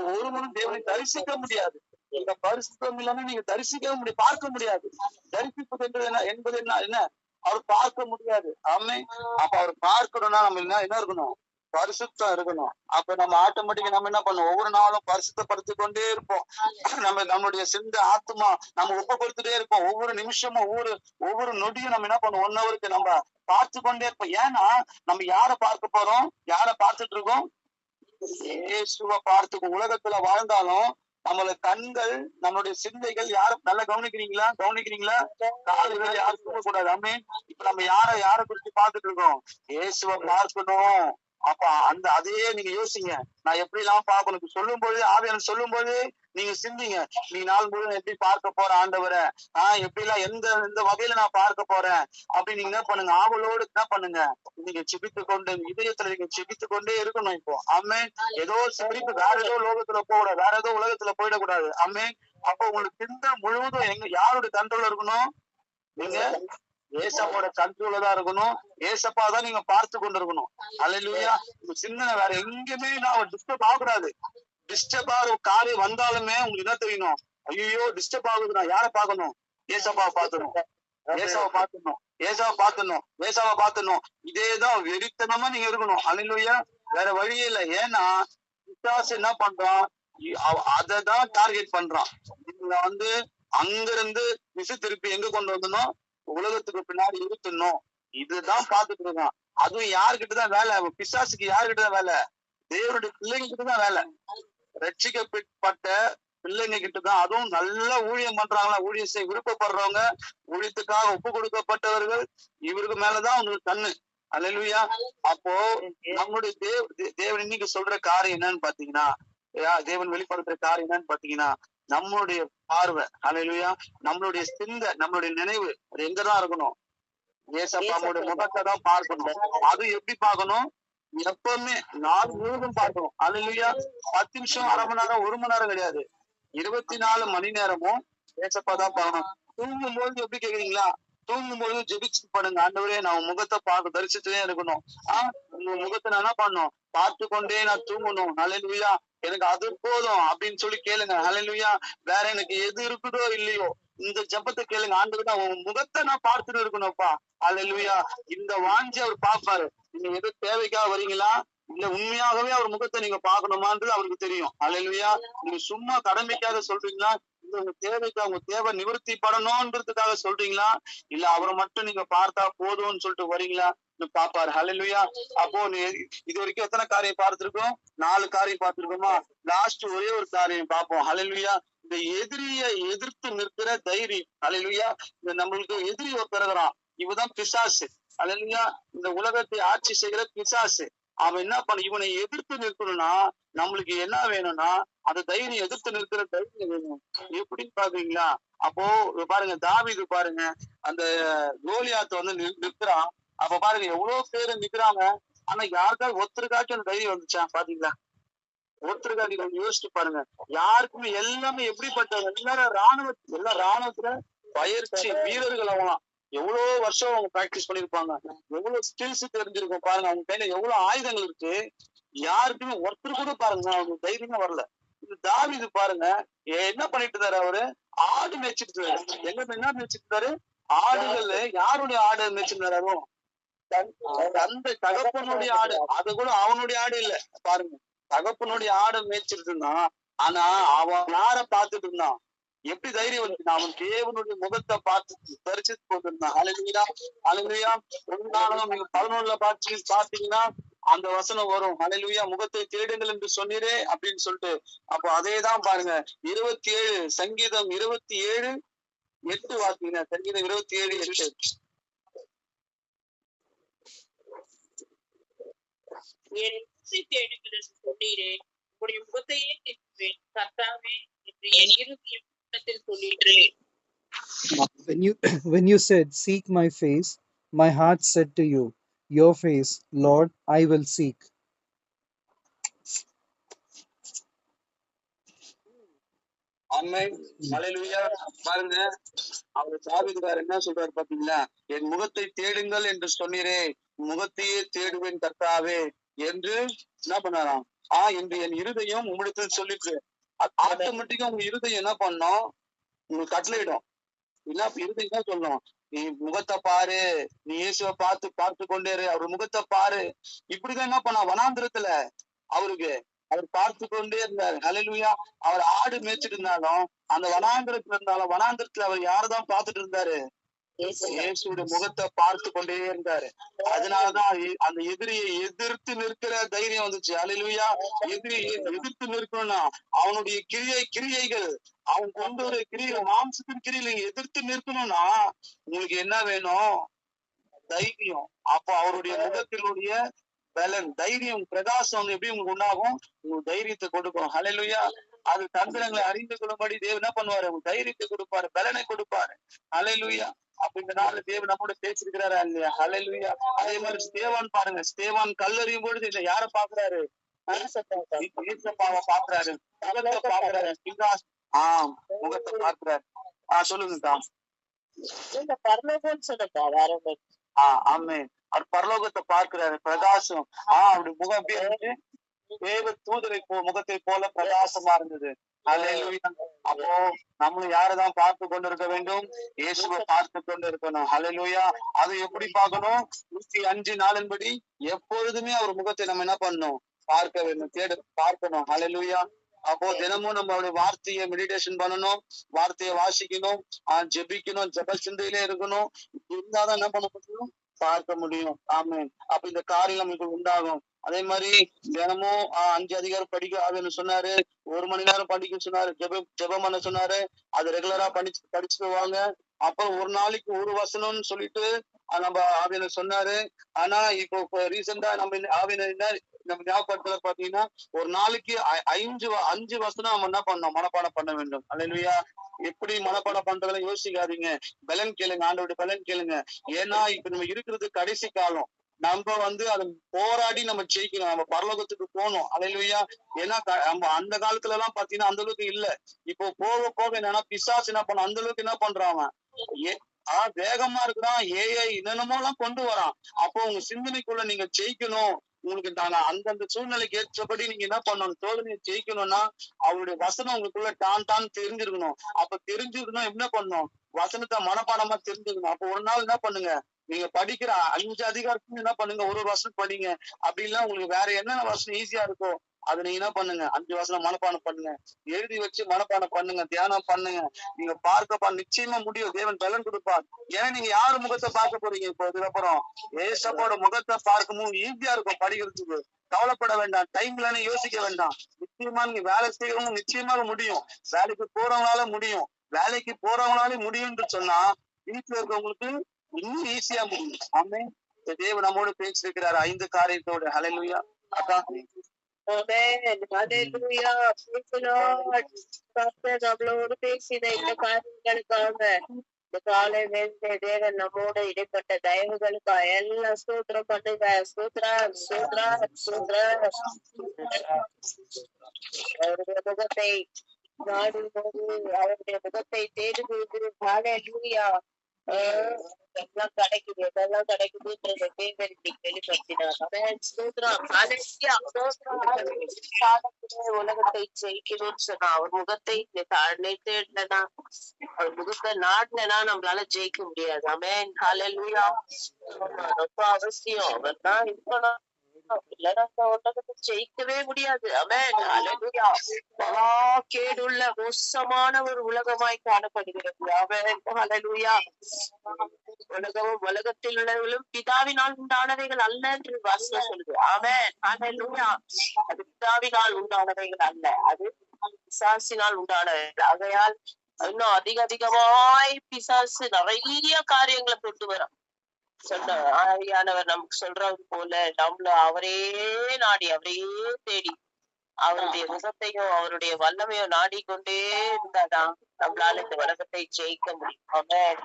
ஒருவனும் தேவனை தரிசிக்க முடியாது. இந்த பரிசுத்தம் இல்லாம நீங்க தரிசிக்க முடியாது, பார்க்க முடியாது. தரிசிப்பது என்பது என்ன, அவர் பார்க்க முடியாது. ஆமென். அப்ப அவர் பார்க்கணும்னா நம்ம என்ன இருக்கணும், பரிசுத்தம் இருக்கணும். அப்ப நம்ம ஆட்டோமேட்டிக்கா நம்ம என்ன பண்ணுவோம், ஒவ்வொரு நாளும் பரிசுத்தப்படுத்தி கொண்டே இருப்போம். நம்மளுடைய சிந்த ஆத்மா நம்ம ஒப்பு கொடுத்துட்டே இருப்போம். ஒவ்வொரு நிமிஷமும் ஒவ்வொரு நொடியும் நம்ம என்ன பண்ணுவோம், 1 ஹவருக்கு நம்ம பார்த்து கொண்டே இருப்போம். ஏன்னா நம்ம யார பார்க்க போறோம், யார பார்த்துட்டு இருக்கோம், இயேசுவை பார்த்து. உலகத்துல வாழ்ந்தாலும் நம்மளோட கண்கள், நம்மளுடைய சிந்தைகள் யாரும் நல்லா கவனிக்கிறீங்களா? காதுகள் யாரும் தூங்கக்கூடாது. ஆமென். இப்ப நம்ம யார குறிச்சு பார்த்துட்டு இருக்கோம், இயேசுவை பார்க்கணும். அப்ப அதையே நீங்க யோசிங்க, நான் எப்படி எல்லாம் பார்க்கணும் சொல்லும் போது, ஆவியானவர் சொல்லும் போது நீங்க சிந்திங்க, நீ நாள் முழுவதும் எப்படி பார்க்க போற ஆண்டவரை, எப்படி எல்லாம் எந்த வகையில நான் பார்க்க போறேன் அப்படி நீங்க என்ன பண்ணுங்க, ஆவலோடு என்ன பண்ணுங்க, நீங்க செபித்து கொண்டு இதயத்துல நீங்க செபித்து கொண்டே இருக்கணும். இப்போ ஆமென். ஏதோ செபித்து வேற ஏதோ லோகத்துல போகக்கூடாது, வேற ஏதோ உலகத்துல போயிடக்கூடாது. ஆமென். அப்ப உங்களுக்கு சிந்தை முழுவதும் யாருடைய கண்ட்ரோல் இருக்கணும், நீங்க ஏசப்பாவோட கண்ட்ரோல தான் இருக்கணும். ஏசப்பா தான் நீங்க பார்த்து கொண்டு இருக்கணும். அல்லேலூயா. உங்க சிந்தனை வேற எங்கேயுமே நான் டிஸ்டர்ப் ஆகக்கூடாது. டிஸ்டர்ப் ஆகிற காரியம் வந்தாலுமே உங்களுக்கு என்ன தெரியணும்? ஐயோ டிஸ்டர்ப் ஆகுது, நான் யாரை பார்க்கணும்? ஏசப்பாவை பார்க்கணும். ஏசாவை பார்த்துடணும். ஏசாவை பார்த்துடணும். ஏசாவை பார்த்துடணும். இதேதான் வெறித்தனமா நீங்க இருக்கணும். அல்லேலூயா. வேற வழியே இல்லை. ஏன்னா பிசாசு என்ன பண்றான்? அததான் டார்கெட் பண்றான். நீங்க அங்கிருந்து திசை திருப்பி எங்க கொண்டு வரணும்? உலகத்துக்கு பின்னாடி இருத்தணும். இதுதான் பார்த்துட்டு இருக்கான். அதுவும் யாருக்கிட்டதான் வேலை? பிசாசுக்கு யாருக்கிட்டதான் வேலை? தேவனுடைய பிள்ளைங்க கிட்டதான் வேலை. ரட்சிக்கப்பட்ட பிள்ளைங்க கிட்டதான். அதுவும் நல்ல ஊழியம் பண்றாங்களா, ஊழியம் செய்ய விருப்பப்படுறவங்க, ஊழியத்துக்காக ஒப்பு கொடுக்கப்பட்டவர்கள், இவருக்கு மேலதான் அவங்களுக்கு கண்ணு. அல்லேலூயா. அப்போ நம்மளுடைய தேவன் இன்னைக்கு சொல்ற காரியம் என்னன்னு பாத்தீங்கன்னா, தேவன் வெளிப்படுத்துற காரியம் என்னன்னு பாத்தீங்கன்னா, நம்மளுடைய பார்வை, அல்லேலூயா, நம்மளுடைய சிந்தை, நம்மளுடைய நினைவு அது எங்கதான் இருக்கணும்? ஏசப்பாவுடைய முகத்தை தான் பார்க்கணும். அது எப்படி பார்க்கணும்? எப்பவுமே நாள் முழுவதும் பார்க்கணும். அல்லேலூயா. 10 நிமிஷம், அரை மணி நேரம், 1 மணி நேரம் கிடையாது. 24 மணி நேரமும் ஏசப்பா தான் பார்க்கணும். தூங்கும் போது எப்படி கேக்குறீங்களா? தூங்கும் போது ஜெபிச்சு பண்ணுங்க. ஆண்டவரே நான் முகத்தை பார்க்க தரிசிச்சுட்டே இருக்கணும். உங்க முகத்தை நான் என்ன பண்ணணும்? பார்த்து கொண்டே நான் தூங்கணும். அல்லேலூயா. எனக்கு அது போதும் அப்படின்னு சொல்லி கேளுங்க. அல்லேலூயா. வேற எனக்கு எது இருக்குதோ இல்லையோ இந்த ஜெபத்தை கேளுங்க. ஆண்டவரே உங்க முகத்தை நான் பார்த்துட்டு இருக்கணும்ப்பா. அல்லேலூயா. இந்த வாஞ்சி அவர் பார்ப்பாரு. நீங்க எது தேவைக்காக வரீங்களா, இல்ல உண்மையாகவே அவர் முகத்தை நீங்க பார்க்கணுமான்றது அவருக்கு தெரியும். அல்லேலூயா. நீங்க சும்மா கடமைக்காக சொல்றீங்களா, இல்ல உங்க தேவைக்கு உங்க தேவை நிவர்த்தி படணும்ன்றதுக்காக சொல்றீங்களா, இல்ல அவரை மட்டும் நீங்க பார்த்தா போதும்னு சொல்லிட்டு வரீங்களா பாப்பாரு. அல்லேலூயா. அப்போ இது வரைக்கும் எத்தனை காரியம் பார்த்திருக்கோம்? 4 காரியம் பார்த்திருக்கோமா? லாஸ்ட் ஒரே ஒரு காரியம் பார்ப்போம். அல்லேலூயா. இந்த எதிரியை எதிர்த்து நிற்கிற தைரியம். அல்லேலூயா. இந்த நம்மளுக்கு எதிரி ஒருத்தர் இருக்கிறான். இவதான் பிசாசு. அல்லேலூயா. இந்த உலகத்தை ஆட்சி செய்கிற பிசாசு. அவன் என்ன பண்ண, இவனை எதிர்த்து நிற்கணும்னா நம்மளுக்கு என்ன வேணும்னா அந்த தைரியம், எதிர்த்து நிற்கிற தைரியம் வேணும். எப்படின்னு பாக்குறீங்களா? அப்போ பாருங்க, தாவீது பாருங்க, அந்த கோலியாத்து நிற்கிறான். அப்ப பாருங்க எவ்வளவு பேரு நிக்கிறாங்க. ஆனா யாருக்காவது ஒருத்தருக்காச்சும் அந்த தைரியம் வந்துச்சா? பாத்தீங்களா? ஒருத்தருக்காக நீங்க யோசிச்சு பாருங்க. யாருக்குமே எல்லாமே எப்படிப்பட்டவங்க? எல்லாம் ராணுவத்துல பயிற்சி வீரர்கள். அவங்களாம் எவ்வளவு வருஷம் அவங்க பிராக்டிஸ் பண்ணிருப்பாங்க. எவ்வளவு ஸ்கில்ஸ் தெரிஞ்சிருக்கும் பாருங்க. அவங்க கையில எவ்வளவு ஆயுதங்கள் இருக்கு. யாருக்குமே ஒருத்தர் கூட பாருங்க அவங்க தைரியமா வரல. இது தாவீது பாருங்க என்ன பண்ணிட்டு இருந்தாரு? அவரு ஆடு மேய்ச்சிட்டு இருந்தாரு. என்ன மேய்ச்சிட்டு இருந்தாரு? ஆடுகள். யாருடைய ஆடு மேய்ச்சிருந்தாரு? அதுவும் அந்த தகப்பனுடைய ஆடு. அது கூட அவனுடைய ஆடு இல்ல. பாருங்க, தகப்பனுடைய ஆடு மேய்ச்சிட்டு இருந்தான். ஆனா அவன் யார பாத்துட்டு இருந்தான்? எப்படி தைரியம் வந்துச்சு? அவன் தேவனுடைய முகத்தை பார்த்து தரிசித்து போட்டிருந்தான். அல்லேலூயா. அல்லேலூயா. 11 பாத்தீங்கன்னா அந்த வசனம் வரும். அல்லேலூயா. முகத்தை தேடுங்கள் என்று சொன்னீரே அப்படின்னு சொல்லிட்டு. அப்போ அதேதான் பாருங்க. 27 சங்கீதம் 27:8 வாசிங்க. சங்கீதம் 27:8. என் தேடுங்கள் என்று சொன்னீரே, உடைய முகத்தையே தேடுவேன் கர்த்தாவே என்று என் இருதயத்தில் சொன்னீரே. When you said, "Seek my face," my heart said to you, "Your face, Lord, I will seek." ஆமென். அல்லேலூயா. பாருங்க, அவர் தாவீதுகாரர் என்ன சொல்றாரு பாத்தீங்களா? என் முகத்தை தேடுங்கள் என்று சொன்னீரே, முகத்தையே தேடுவேன் கர்த்தாவே என்று என்ன பண்ணாராம்? என்று என் இருதயம் உம்மிடத்தில் சொல்லிட்டு ஆட்டோமேட்டிக்கா உங்க இருதயம் என்ன பண்ணும்? உங்களுக்கு கட்டளையிடும். இல்ல இருதயம் தான் சொல்லணும், நீ முகத்தை பாரு, நீ இயேசுவை பார்த்து கொண்டே இரு, அவர் முகத்தை பாரு. இப்படிதான் என்ன பண்ணா? வனாந்திரத்துல அவர் பார்த்து கொண்டே இருந்தாரு. அல்லேலூயா. அவர் ஆடு மேய்ச்சிட்டு இருந்தாலும், அந்த வனாந்திரத்துல இருந்தாலும், வனாந்திரத்துல அவர் யாரதான் பார்த்துட்டு இருந்தாரு? இயேசுடைய முகத்தை பார்த்து கொண்டே இருந்தாரு. அதனாலதான் அந்த எதிரியை எதிர்த்து நிற்கிற தைரியம் வந்துச்சு. அல்லேலூயா. எதிரியை எதிர்த்து நிற்கணும்னா அவனுடைய கிரியைகள், அவன் கொண்டு வர கிரியை, மாம்சத்தின் கிரியை எதிர்த்து நிற்கணும்னா உங்களுக்கு என்ன வேணும்? தைரியம். அப்போ அவருடைய முகத்தினுடைய பலன், தைரியம், பிரகாசம் எப்படி உங்களுக்கு உண்டாகும்? உங்களுக்கு தைரியத்தை கொடுக்கும். அல்லேலூயா. அது தந்திரங்களை அறிந்து கொள்ளும்படி தேவன் என்ன பண்ணுவாரு? உங்களுக்கு தைரியத்தை கொடுப்பாரு, பலனை கொடுப்பாரு. அல்லேலூயா. அப்ப இந்த நாள்ல தேவன் நம்மோட பேசிருக்கிறாரா இல்லையா? அல்லேலூயா. அதே மாதிரி ஸ்தேவான் பாருங்க, ஸ்தேவான் கல்லறியும் பொழுது இந்த யார பாக்குறாரு? ஏசப்பாவை பாக்குறாரு, முகத்தை பாக்குறாரு, முகத்தை பார்க்கிறாரு. சொல்லுங்கக்கா. இந்த பரலோகம்னு சொன்னப்பா வேற ஒண்ணு. ஆமென். அவர் பரலோகத்தை பார்க்கிறாரு, பிரகாசம். அப்படி முகம் அப்படியே இருந்துச்சு, தேவ தூதரை முகத்தை போல பிரகாசமா இருந்தது. ஹல்லேலூயா. அப்போ நம்மளும் யாரைதான் பார்த்து கொண்டிருக்க வேண்டும்? இயேசுவை பார்த்து கொண்டு இருக்கணும். ஹல்லேலூயா. அது எப்படி பார்க்கணும்? 105 எப்பொழுதுமே அவர் முகத்தை நம்ம என்ன பண்ணணும்? பார்க்க வேண்டும், பார்க்கணும். ஹல்லேலூயா. அப்போ தினமும் நம்மளுடைய வார்த்தையை மெடிடேஷன் பண்ணணும், வார்த்தையை வாசிக்கணும், ஜெபிக்கணும், ஜெப சிந்தையிலே இருக்கணும். இருந்தாதான் என்ன பண்ண முடியும்? பார்க்க முடியும். ஆமென். அப்ப இந்த காரியம் நமக்கு உண்டாகும். அதே மாதிரி தினமும் 5 அதிகாரம் படிக்க ஆவியானவர் சொன்னாரு, 1 மணி நேரம் படிக்க சொன்னாரு, ஜெபம் பண்ண சொன்னாரு. அது ரெகுலரா படிச்சுட்டு வாங்க. அப்புறம் ஒரு நாளைக்கு ஒரு வசனம்னு சொல்லிட்டு நம்ம ஆவியானவர் சொன்னாரு. ஆனா இப்போ ரீசெண்டா நம்ம ஆவியானவர் என்ன நம்ம ஞாபகப்படுத்துறது பாத்தீங்கன்னா, ஒரு நாளைக்கு 5 வசனம் நம்ம என்ன பண்ணணும்? மனப்பாடம் பண்ண வேண்டும். அல்லேலூயா. எப்படி மனப்பாடம் பண்றதுல யோசிக்காதீங்க. பலன் கேளுங்க, ஆண்டவருடைய பலன் கேளுங்க. ஏன்னா இப்ப நம்ம இருக்கிறது கடைசி காலம். நம்ம அதை போராடி நம்ம ஜெயிக்கணும், நம்ம பரலோகத்துக்கு போகணும். அல்லேலூயா. ஏன்னா நம்ம அந்த காலத்துல எல்லாம் பாத்தீங்கன்னா அந்த அளவுக்கு இல்ல. இப்போ போக போக என்னன்னா பிசாசு என்ன பண்ண அந்த அளவுக்கு என்ன பண்றாங்க, வேகமா இருக்கிறான், ஏஐ என்னென்னமோ எல்லாம் கொண்டு வரான். அப்போ உங்க சிந்தனைக்குள்ள நீங்க ஜெயிக்கணும். உங்களுக்கு அந்தந்த சூழ்நிலைக்கு ஏற்றபடி நீங்க என்ன பண்ணணும்? சோதனையை ஜெயிக்கணும்னா அவருடைய வசனம் உங்களுக்குள்ள டான் தெரிஞ்சிருக்கணும். அப்ப தெரிஞ்சிருக்கணும் என்ன பண்ணணும்? வசனத்தை மனப்பாடமா தெரிஞ்சுக்கணும். அப்ப ஒரு நாள் என்ன பண்ணுங்க, நீங்க படிக்கிற 5 அதிகாரத்துக்கு என்ன பண்ணுங்க, ஒரு வசனம் படிங்க. அப்படி இல்ல உங்களுக்கு வேற என்னென்ன வசனம் ஈஸியா இருக்கோ அதை நீங்க என்ன பண்ணுங்க, 5 வசனம் மனப்பாடம் பண்ணுங்க, எழுதி வச்சு மனப்பாடம் பண்ணுங்க, தியானம் பண்ணுங்க. நீங்க பார்க்க நிச்சயமா முடியும். தேவன் பலன் கொடுப்பார். ஏன்னா நீங்க யாரு முகத்தை பார்க்க போறீங்க? இப்போ இதுக்கப்புறம் ஏசப்போட முகத்தை பார்க்கும்போது ஈஸியா இருக்கும் படிக்கிறதுக்கு. கவலைப்பட வேண்டாம், டைம் இல்லைன்னு யோசிக்க வேண்டாம். நிச்சயமா நீங்க வேலை செய்யவும் நிச்சயமாக முடியும். வேலைக்கு போறவங்களால முடியும். வேலைக்கு போறவங்களாலே முடியும்னு சொன்னா வீட்டுல இருக்கவங்களுக்கு இன்னும் ஈஸியா முடியும். ஆமென். தேவன் நம்மோடு பேசிருக்கிறார் 5 காரியத்தோட. ஹல்லேலூயா. அக்கா ஆமென். ஹல்லேலூயா. praise the Lord. கர்த்தர் நம்மளோடு பேசின இந்த காரியங்களுக்காக, இந்த காலை வேளையிலே தேவன் நம்மோடு இடைப்பட்ட தயவுகளுக்காக எல்லாம் ஸ்தோத்திரம் பண்ணுங்க. ஸ்தோத்திரம், ஸ்தோத்திரம், ஸ்தோத்திரம். அவருடைய முகத்தை நாடும்போது, அவருடைய முகத்தை தேடும்போது, ஹல்லேலூயா, எல்லாம் கிடைக்குது, எதெல்லாம் கிடைக்குதுன்றது தேவன் இன்னைக்கு வெளிப்படுத்தினார். ஆமென். ஸ்தோத்திரம். ஹல்லேலூயா. ஸ்தோத்திரம். உலகத்தை ஜெயிக்கணும்னு சொன்னா அவர் முகத்தை தேடலனா, அவர் முகத்தை நாடலனா நம்மளால ஜெயிக்க முடியாது. ஆமென். ஹல்லேலூயா. ரொம்ப அவசியம். அவர் தான் இருக்கணும். இல்லைன்னா இந்த உலகத்தை ஜெயிக்கவே முடியாது. ஆமென். ஹல்லேலூயா. கேடுள்ள மோசமான ஒரு உலகமாய் காணப்படுகிறது. ஆமென். ஹல்லேலூயா. உலகமும் உலகத்தில் உள்ளவர்களும் பிதாவினால் உண்டானவைகள் அல்ல என்று வசனம் சொல்லுது. ஆமென். ஹல்லேலூயா. அது பிதாவினால் உண்டானவைகள் அல்ல, அது பிசாசினால் உண்டானவைகள். ஆகையால் இன்னும் அதிகமாய் பிசாசு நிறைய காரியங்களை கொண்டு வரும். சொன்ன ஆவியானவர் நமக்கு சொல்றது போல நம்மள அவரே நாடி, அவரையே தேடி, அவருடைய முகத்தையும் அவருடைய வல்லமையும் நாடிக்கொண்டே இருந்தாதான் நம்மளால இந்த உலகத்தை ஜெயிக்க முடியும். ஆமென்.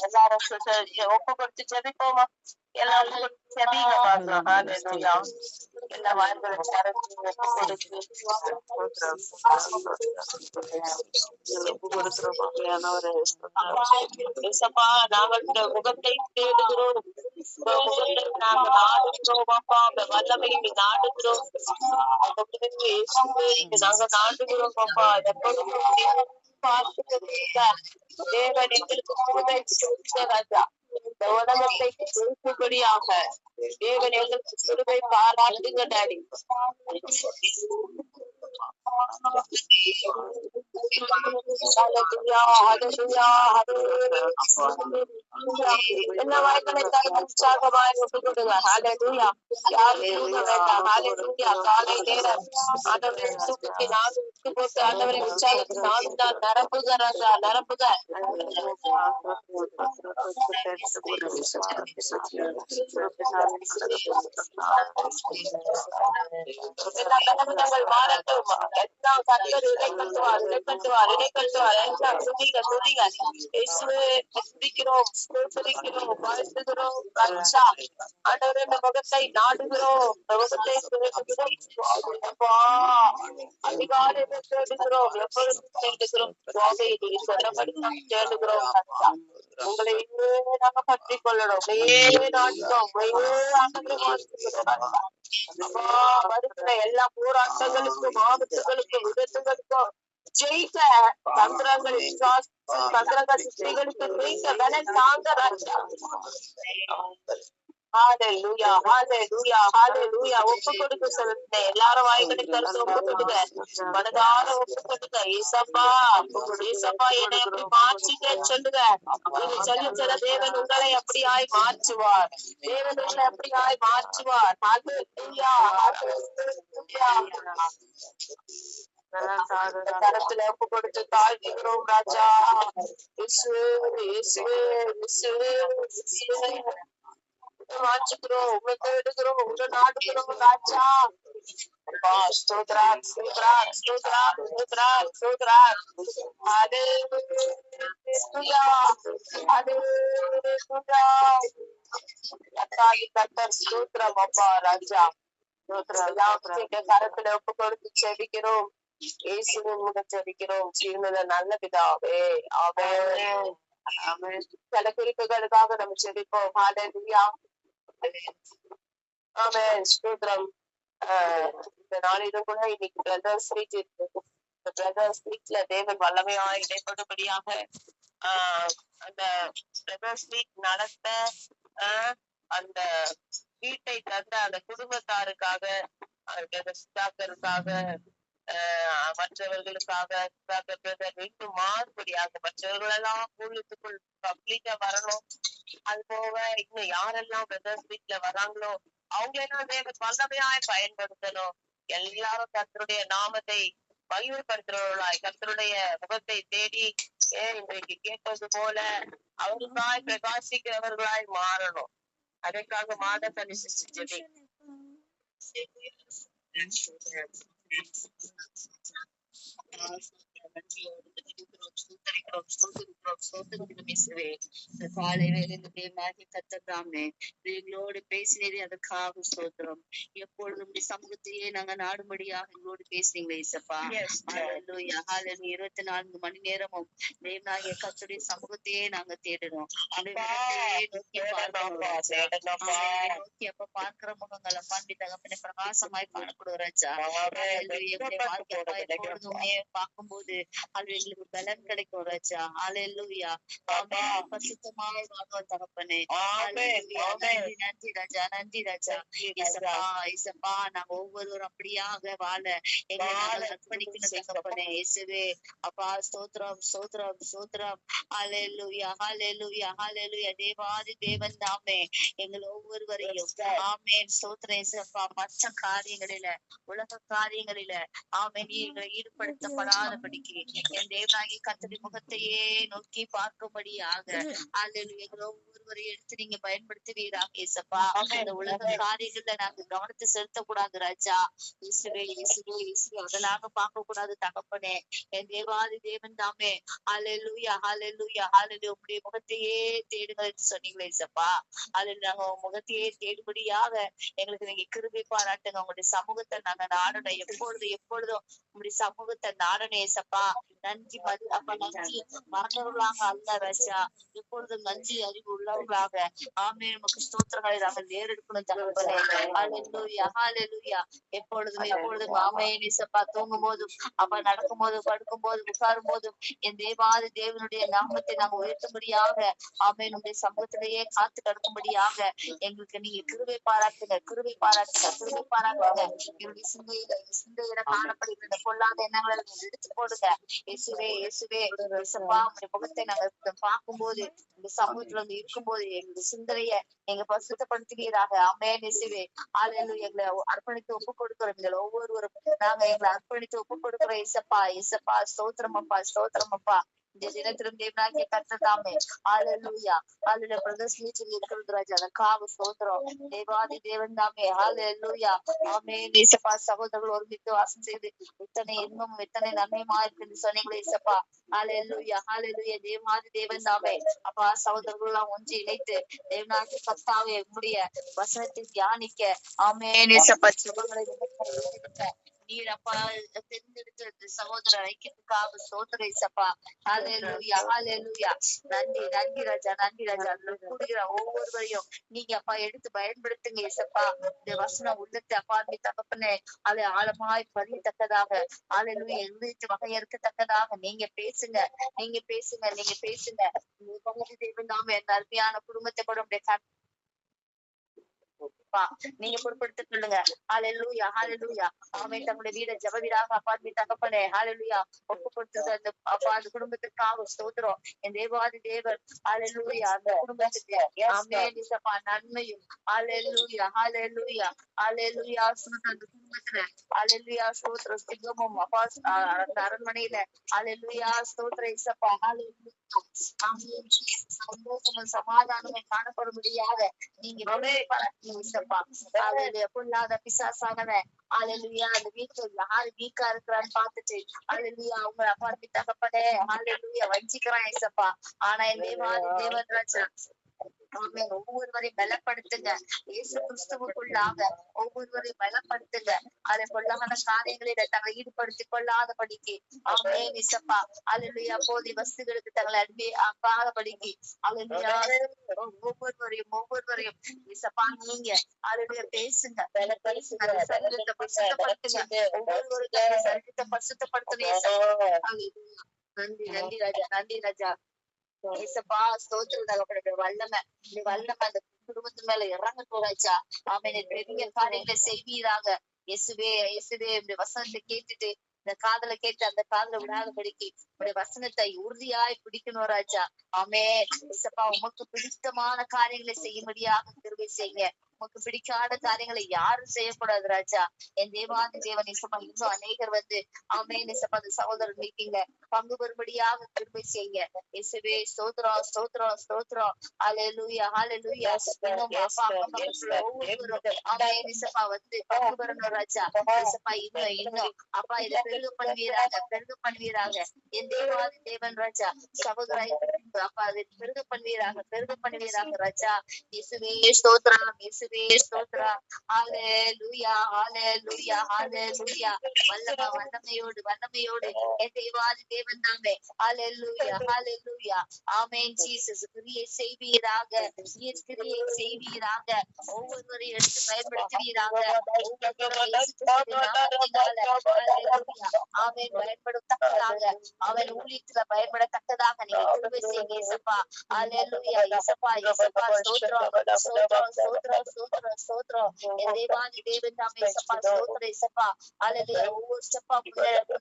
எல்லாரும் ஒப்பு கொடுத்து ஜெபிப்போமா? எல்லாரும் ஜெபிங்க பாக்கலாம். ஹல்லேலூயா. எல்லா வாய்ப்புகளை நாங்கள் இந்த முகத்தை தேடுகிறோம், நாங்கள் நாடுகிறோம் அப்பா, அந்த வல்லமையை நாடுகிறோம், நாங்க நாடுகிறோம் அப்பா. தேவன் எங்களுக்கு கிருபை ராஜா, இந்த உலகத்தை ஜெயிக்கும்படியாக தேவன் எங்களுக்கு கிருபை பாராட்டுங்க டாடி. எல்லா வாய்களை உற்சாகமாய் ஒப்பு கொடுங்க. ஹல்லேலூயா. யாரும் வேண்டாம். ஹல்லேலூயா. காலை நேரம் ஆண்டவரை சுத்தி நானும் விட்டு போட்டு ஆண்டவரை உற்சாகத்தில் நானும் தான் நிரப்புக ராஜா, நிரப்புக. எல்லா கனவுகள் மாறட்டும். எல்லாம் கர்த்தர் இடை கட்டுவார், இடை கட்டுவார், இடை கட்டுவார். எல்லாம் துதிங்க, துதிங்க. இயேசுவே துதிக்கிறோம், ஸ்தோத்திரிக்கிறோம், வாழ்த்துகிறோம் ராஜா. ஆண்டவரே இந்த முகத்தை நாடுகிறோம், இந்த முகத்தை தேடுகிறோம் அப்பா. அதிகாலையில தேடுகிறோம், எப்பொழுதும் தேடுகிறோம் சுவாமி. நீ சொன்னபடி நாம் தேடுகிறோம் ராஜா. உங்களையே நாங்க பற்றி கொள்ளணும், உங்களையே நாடுகிறோம், உங்களையே ஆண்டவரே வாழ்த்துகிறோம் ராஜா. அப்பா, வருகிற எல்லா போராட்டங்களுக்கும் ஆபத்துகளுக்கும் விபத்துகளுக்கும் ஜெயிக்க தந்திரங்கள் தந்திரங்கள் சித்திகளுக்கு ஜெயிக்க பலன் தாங்க ராஜா. ஹalleluya, hallelujah, hallelujah. ஒப்பு கொடுக்க சொல்லுங்க, எல்லாரும் வாய்களை திறந்து ஒப்பு கொடுங்க, மனதார ஒப்பு கொடுங்க. ஏசப்பா, ஏசப்பா என்னை அப்படி மாற்றிக்க சொல்லுங்க. நீங்க சொல்ல சொல்ல தேவன் உங்களை அப்படியாய் மாற்றுவார், தேவன் உங்களை அப்படியாய் மாற்றுவார். ஹalleluya, hallelujah. கரத்துல ஒப்பு கொடுத்து தாழ்த்துகிறோம் ராஜா. இயேசுவே, இயேசுவே, இயேசுவே, இயேசுவே. வாஞ்சிக்கிறோம், உங்களை தேடுகிறோம், உங்களை நாடுகிறோம் ராஜா. ஸ்தோத்ரா, ஸ்தோத்ரா, ஸ்தோத்ரா, ஸ்தோத்ரா, ஸ்தோத்ரா. ஹalleluya, ஹalleluya. கர்த்தர் ஸ்தோத்திரம் அப்பா ராஜா. கரத்துல ஒப்பு கொடுத்து செபிக்கிறோம், இயேசுவின் மூலம் செபிக்கிறோம், ஜீவனுள்ள நல்ல பிதாவே, ஆமென். சில குறிப்புகளுக்காக நம்ம செபிப்போம். ஹalleluya, ஆமென், ஸ்தோத்திரம். இந்த நாளிலும் கூட இன்னைக்கு பிரதர்ஸ் வீக் இருக்கு. இந்த பிரதர்ஸ் வீக்ல தேவன் வல்லமையா இடைப்படும்படியாக அந்த பிரதர்ஸ் வீக் நடத்த அந்த வீட்டை தந்த அந்த குடும்பத்தாருக்காக, சித்தாக்கருக்காக, மற்றவர்களுக்காக மீண்டும் மாறுபடியாக மற்றவர்கள் எல்லாம் ஊழியத்துக்குள் கம்ப்ளீட்டா வரணும். அது போக இன்னும் யாரெல்லாம் பிரதர்ஸ் வீட்ல வராங்களோ அவங்களெல்லாம் தேவன் வல்லமையாய் பயன்படுத்தணும். எல்லாரும் கர்த்தருடைய நாமத்தை மகிமைப்படுத்துறவர்களாய், கர்த்தருடைய முகத்தை தேடி இன்றைக்கு கேட்பது போல அவருக்காய் பிரகாசிக்கிறவர்களாய் மாறணும். அதற்காக மாத கணிச்சு ஜெபி. காலை வேலையிலே கத்ததாமே எங்களோடு பேசினதே அதுக்காக ஸ்தோத்திரம். எப்பொழுதும் சமூகத்தையே நாங்க நாடும்படியாக எங்களோடு பேசுறீங்களே இசப்பா. 24 மணி நேரமும் தேவனாகிய கர்த்தருடைய சமூகத்தையே நாங்க தேடணும். நோக்கி அப்ப பார்க்கிற முகங்களை பாண்டி தகப்பனை பிரகாசமாய் காணப்படுகிற ராஜா. எப்பொழுதுமே பார்க்கும்போது அது எங்களுக்கு பலன் கிடைக்கும் ராஜா. ஹல்லேலூயா, ஆமென். பரிசுத்தமாய் வாழ்வோம் தகப்பனே. நன்றி ராஜா, நன்றி ராஜா. இயேசப்பா, இயேசப்பா, நாங்க ஒவ்வொருவரும் அப்படியாக வாழ எங்களை நாங்கள் அர்ப்பணிக்கணும் தகப்பனே. இயேசுவே அப்பா, ஸ்தோத்திரம், ஸ்தோத்திரம், ஸ்தோத்திரம். ஹல்லேலூயா, ஹல்லேலூயா, ஹல்லேலூயா. தேவாதி தேவன் தாமே எங்கள் ஒவ்வொருவரையும் ஆமென் ஸ்தோத்திரம் இயேசப்பா. மற்ற காரியங்களில, உலக காரியங்களில ஆமென் எங்களை ஈடுபடுத்தப்படாதபடிக்கு என் தேவனாகி கர்த்தருடைய முகத்தையே நோக்கி பார்க்கும்படியாக எங்களை ஒவ்வொருவரையும் எடுத்து நீங்க பயன்படுத்துவீராக இயேசப்பா. இந்த உலக காரியங்கள்ல நாங்க கவனத்தை செலுத்தக்கூடாது ராஜா. இயேசுவே, இயேசுவே, இயேசுவே, அதெல்லாம் பார்க்க கூடாது தகப்பனே. என் தேவாதி தேவன் தாமே ஹல்லேலூயா, ஹல்லேலூயா, ஹல்லேலூயா. உங்களுடைய முகத்தையே தேடுங்கள் சொன்னீங்களே இயேசப்பா. அதில் நாங்க முகத்தையே தேடுபடியாக எங்களுக்கு நீங்க கிருபை பாராட்டுங்க. உங்களுடைய சமூகத்தை நாங்க நாடணும், எப்பொழுதும் உங்களுடைய சமூகத்தை நாடணும் ஏசப்பா. நன்றி அப்ப நன்றி மறந்தவர்களாக அல்ல ராஜா, எப்பொழுதும் நன்றி அறிவு உள்ளவர்களாக ஆமென் நமக்கு ஸ்தோத்திரங்களை நாங்கள் நேரெடுக்கணும் தகப்பனே. ஹல்லேலூயா, ஹல்லேலூயா. எப்பொழுதும் ஆமென் ஏசப்பா. தூங்கும் போதும் அப்ப நடக்கும் போதும் படுக்கும் போதும் உட்காரும் போதும் என் தேவாதி தேவனுடைய நாமத்தை நாங்கள் உயர்த்தும்படியாக ஆமென் உங்களுடைய சமூகத்திலேயே காத்து கிடக்கும்படியாக எங்களுக்கு நீங்க கிருபை பாராட்டுங்க, கிருபை பாராட்டுங்க, கிருபை பாராட்டுங்க. என்னுடைய சிந்தையில காணப்படுகிற பொல்லாத எண்ணங்களை எடுத்து போடுங்க இயேசுவே, இயேசுவே. இயேசப்பா, உங்களுடைய முகத்தை நாங்க பார்க்கும்போது இந்த சமூகத்துல வந்து இருக்கும்போது எங்களுடைய சிந்தனைய நீங்க பரிசுத்தப்படுத்துவீராக ஆமென் இயேசுவே. ஹல்லேலூயா. எங்களை அர்ப்பணித்து ஒப்பு கொடுக்கிறோம், எங்களை ஒவ்வொருவரும் நாங்க எங்களை அர்ப்பணித்து ஒப்பு கொடுக்கிறோம் இயேசப்பா. இயேசப்பா, ஸ்தோத்திரம் அப்பா, ஸ்தோத்திரம் அப்பா. இந்த தினத்திலும் தேவனாகிய கர்த்தர் தாமே ஹalleluya ஹalleluya பிரதர்ஸ் மீட்டிங் இருக்கிறது ராஜா அதற்காக ஸ்தோத்திரம் தேவாதி தேவன் தாமே ஹalleluya ஆமென் இயேசுப்பா சகோதரர்கள் ஒருமித்து வாசம் செய்து இத்தனை இன்பமும் இத்தனை நன்மையுமா இருக்கு சொன்னீங்களே இயேசுப்பா ஹalleluya ஹalleluya தேவாதி தேவன் தாமே அப்பா சகோதரர்கள் எல்லாம் ஒன்று இணைத்து தேவனாகிய கர்த்தாவே உம்முடைய வசனத்தை தியானிக்க ஆமென் இயேசுப்பா சுபங்களை நீர் அப்பா தெரிந்தெடுத்த சகோதர ஐக்கியத்துக்காக ஸ்தோத்திரம் இயேசுப்பா ஹalleluya ஹalleluya நன்றி நன்றி ராஜா நன்றி ராஜா கூடுகிற ஒவ்வொருவரையும் நீங்க அப்பா எடுத்து பயன்படுத்துங்க இயேசுப்பா இந்த வசனம் உள்ளத்தை அப்பா நீ தகப்பனே அதை ஆழமாய் பதியத்தக்கதாக ஹalleluya எழுதிட்டு வகையறுக்கத்தக்கதாக நீங்க பேசுங்க நீங்க பேசுங்க நீங்க பேசுங்க பகுதி தேவன் நாம என் அருமையான குடும்பத்தை கூட நீங்க பொறுப்படுத்திக் கொள்ளுங்க ஹalleluya ஹalleluya ஆமென் தம்முடைய வீட ஜெப வீடாக அப்பா நீ தகப்பனே ஹalleluya ஒப்பு கொடுத்தது அந்த அப்பா அந்த குடும்பத்துக்காக ஸ்தோத்திரம் என் தேவாதி தேவன் ஹalleluya அந்த குடும்பத்துக்கு ஆமென் இயேசுப்பா நன்மையும் ஹalleluya ஹalleluya ஹalleluya அந்த குடும்பத்துல ஹalleluya ஸ்தோத்திரம் சிங்கமும் அப்பா அந்த அரண்மனையில ஹalleluya ஸ்தோத்திரம் இயேசுப்பா ஹalleluya ஆமென் சந்தோஷமும் சமாதானமும் காணப்படும்படியாக நீங்க பொல்லாத பிசாசானவன் ஹalleluya அந்த வீட்டுல யாரு வீக்கா இருக்கிறான்னு பார்த்துட்டு ஹalleluya அவங்க அப்பா தகப்பனே ஹalleluya வஞ்சிக்கிறான் ஏசப்பா ஆனா என் தேவன் ராஜா ஆமென் ஒவ்வொருவரையும் பலப்படுத்துங்க இயேசு கிறிஸ்துவுக்குள்ளாக ஒவ்வொருவரையும் பலப்படுத்துங்க அதை பொல்லாத காரியங்களில தங்களை ஈடுபடுத்திக் கொள்ளாதபடிக்கு ஆமென் இயேசுப்பா ஹalleluya போதி வஸ்துகளுக்கு தங்களை அன்பாகாதபடிக்கு ஹalleluya ஒவ்வொருவரையும் இயேசுப்பா நீங்க ஹalleluya பேசுங்க பேசுங்க சரீரத்தை பரிசுத்தப்படுத்துங்க ஒவ்வொருவருக்கும் சரீரத்தை பரிசுத்தப்படுத்துங்க ஹalleluya நன்றி நன்றி ராஜா நன்றி ராஜா ஏசப்பா ஸ்தோத்திரம் வல்லமை இந்த வல்லமை அந்த குடும்பத்து மேல இறங்கட்டும் ராஜா ஆமென் பெரிய காரியங்களை செய்வீராக இயேசுவே இயேசுவே இந்த வசனத்தை கேட்டுட்டு இந்த காதல கேட்டு அந்த காதல விடாதபடிக்கு உடைய வசனத்தை உறுதியாய் பிடிக்கணும் ராஜா ஆமென் ஏசப்பா உமக்கு பிடித்தமான காரியங்களை செய்யும்படியாக கிருபை செய்யுங்க உமக்கு பிடிக்காத காரியங்களை யாரும் செய்யக்கூடாது ராஜா என் தேவாதி தேவன் இசப்பா இன்னும் அநேகர் வந்து ஆமென் இசப்பா அந்த சகோதரர் மீட்டிங்ல பங்கு பெறும்படியாக கிருபை செய்யுங்க இயேசுவே ஸ்தோத்திரம் ஸ்தோத்திரம் ஸ்தோத்திரம் ஹalleluya ஹalleluya இன்னும் அப்பா ஒவ்வொருவரும் ஆமென் இசப்பா வந்து பங்கு பெறணும் ராஜா இசப்பா இன்னும் அப்பா இதை பெருக பண்ணுவீராக என் தேவாதி தேவன் ராஜா சகோதராய் அப்பா அதை பெருக பண்ணுவீராக ராஜா இயேசுவே ஸ்தோத்திரம் இயேசுவே ஸ்தோத்திரம் ஹalleluya ஹalleluya ஹalleluya வல்லமையோடு என் தேவாதி தேவன் நாமே ஹalleluya ஹalleluya ஆமென் ஜீசஸ் கிரியை செய்வீராக ஒவ்வொருவரையும் எடுத்து பயன்படுத்துவீராக ஆமென் பயன்படத்தக்கதாக அவன் ஊழியத்துல பயன்படத்தக்கதாக நீங்க கிருபை செய்யுங்க இயேசுப்பா ஹalleluya இயேசுப்பா இயேசுப்பா ஸ்தோத்திரம் ஸ்தோத்திரம் ஸ்தோத்திரம் ஸ்தோத்திரம் ஸ்தோத்திரம் என் தேவாதி தேவன் நாமே இயேசுப்பா ஸ்தோத்திரம் இயேசுப்பா ஹalleluya ஒவ்வொரு ஸ்டெப்பா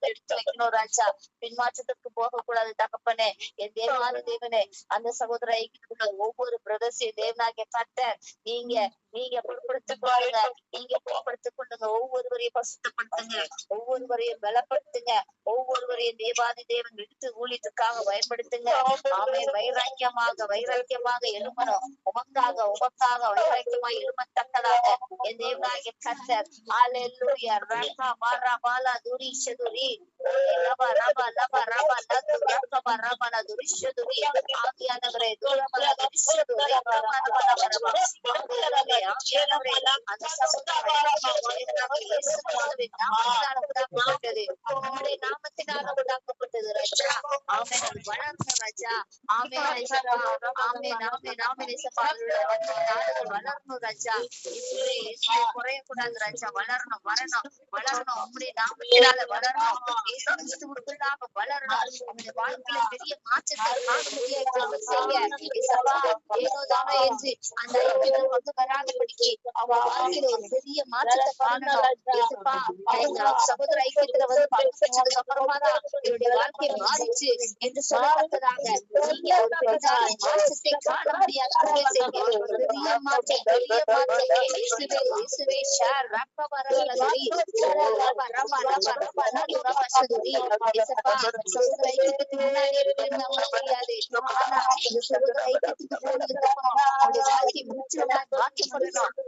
எடுத்து வைக்கணும் ராஜா பின்மாற்றத்துக்கு போக கூடாது தகப்பனே என் தேவாதி தேவனே அந்த சகோதர ஐக்கியத்துக்குள்ள ஒவ்வொரு பிரதர்ஸையும் தேவனாகிய கர்த்தர் நீங்க பொருட்படுத்திக் கொள்ளுங்க ஒவ்வொருவரையும் பசுத்தப்படுத்துங்க ஒவ்வொருவரையும் பலப்படுத்துங்க ஒவ்வொருவரையும் தேவாதி தேவன் எடுத்து ஊழியத்துக்காக பயன்படுத்துங்க ஆமென் வைராக்கியமாக எழுமணும் உமக்காக வைராக்கியமாய் எழுமத்தக்கதாக என் தேவனாகிய கர்த்தர் ஹalleluya ரகா பாரா பாலா துரி ஷதுரி ரபா ரபா லபா ரபா லது ரகா ரபா லது ரிஷதுரி ஆகியானவரே துரபா ரிஷதுரி ரபா ரபா ரபா ஆகியானவரே அந்த சகோதரரே இயேசு கிறிஸ்துவின் நாமத்தினால உண்டாக்கப்பட்டது உம்முடைய நாமத்தினால உண்டாக்கப்பட்டது ராஜா ஆமென் அது வளரணும் ராஜா ஆமென் இயேசுப்பா ஆமென் ஆமென் ஆமென் இயேசுப்பா வளரணும் ராஜா இயேசுவே குறையக்கூடாது ராஜா வளரணும் உம்முடைய நாமத்தினால வளரணும் இயேசு கிறிஸ்துவுக்குள்ளாக வளரணும் உம்முடைய வாழ்க்கையில பெரிய மாற்றத்தை காண செய்ய இயேசுப்பா ஏனோதானோ என்று அந்த ஐக்கியம் வந்து வராதபடிக்கு அவன் வாழ்க்கையில ஒரு பெரிய மாற்றத்தை காணணும் இயேசுப்பா சகோதர ஐக்கியத்துல வந்து பங்கு பெற்றதுக்கு அப்புறமா தான் என்னுடைய வாழ்க்கை மாறிச்சு என்று சொல்லத்தக்கதாக நீங்க ஒரு பெரிதான மாற்றத்தை காண முடியாது பெரிய மாற்றம் பெரிய மாற்றம் இயேசுவே இயேசுவே ஷார் ரப்ப வரவலதுரி ரப்ப ரப்ப ரப்ப ரப்ப ரப்ப சதுரி இயேசப்பா சமுதிர ஐக்கியத்துக்கு முன்னாடியே போயிருந்தா முடியாது. ஆனா இந்த சமுதிர ஐக்கியத்துக்கு போனதுக்கு அப்புறம் அவருடைய வாழ்க்கை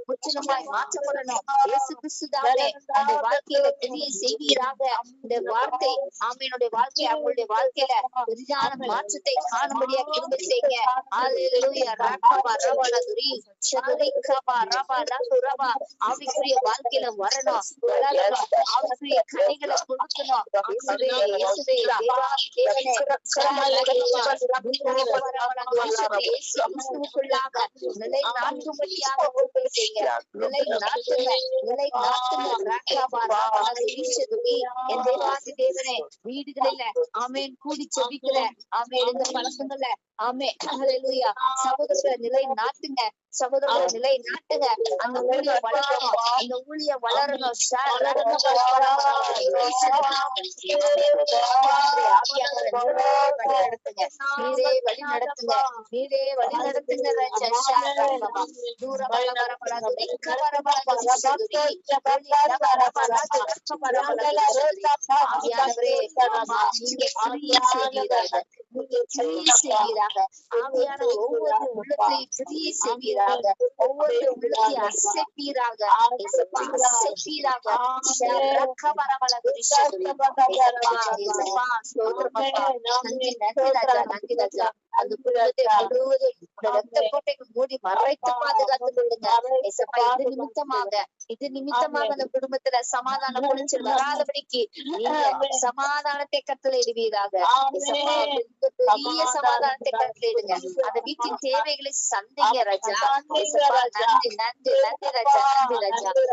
முற்றிலுமாய் மாற்றப்படணும். இயேசு கிறிஸ்துதாமே அந்த வாழ்க்கையில பெரிய செய்வீராக. இந்த வார்த்தை ஆமீனுடைய வாழ்க்கை அவங்களுடைய வாழ்க்கையில பெரிதான மாற்றத்தை காணும்படியா கிருபை செய்யுங்க. ஹல்லேலூயா ரப்பா ரவலதுரி சதுரி கபா ரபா லகு ரபா ஆவிக்குரிய வாழ்க்கையில வரணும், வளரணும், ஆவிக்குரிய கனிகளை கொடுக்கணும். இயேசுவே இயேசுவே தேவாதி தேவனே இயேசு கிறிஸ்துவுக்குள்ளாக நிலை நாட்டும்படியாக கிருபை செய்யுங்க. நிலை நாட்டுங்க, நிலை நாட்டுங்க. ரக்கபா ரவலதுரி சதுரி என் தேவாதி தேவனே வீடுகளில ஆமேன் கூடி செபிக்கிற ஆமேன் இந்த பழக்கங்கள்ல ஆமே ஹல்லேலூயா சகோதரர்களை நிலை நாட்டுங்க, சகோதரர்களை நிலை நாட்டுங்க. அந்த ஊழியம் வளரணும், அந்த ஊழியம் வளரணும். நீரே வழி நடத்துங்க, நீரே வழி நடத்துங்க. ஆவியான ஒவ்வொரு உள்ளத்தையும் கிரிய செய்வீராக, ஒவ்வொரு உள்ளத்தையும் அசைப்பீராக, அசைப்பீராக. நன்றி ராஜா, நன்றி ராஜா. அந்த குடும்பத்தை முழுவதும் ரத்த கோட்டைக்கு மூடி மறைத்து பாதுகாத்து கொள்ளுங்க. இது நிமித்தமாக அந்த குடும்பத்துல சமாதான குளிச்சல் வராதபடிக்கு நீங்க சமாதானத்தை கட்டளையிடுவீராக. பெரிய சமாதானத்தை கட்டளையிடுங்க. அந்த வீட்டின் தேவைகளை சந்தைங்க ராஜா. நன்றி நன்றி நன்றி ராஜா, நன்றி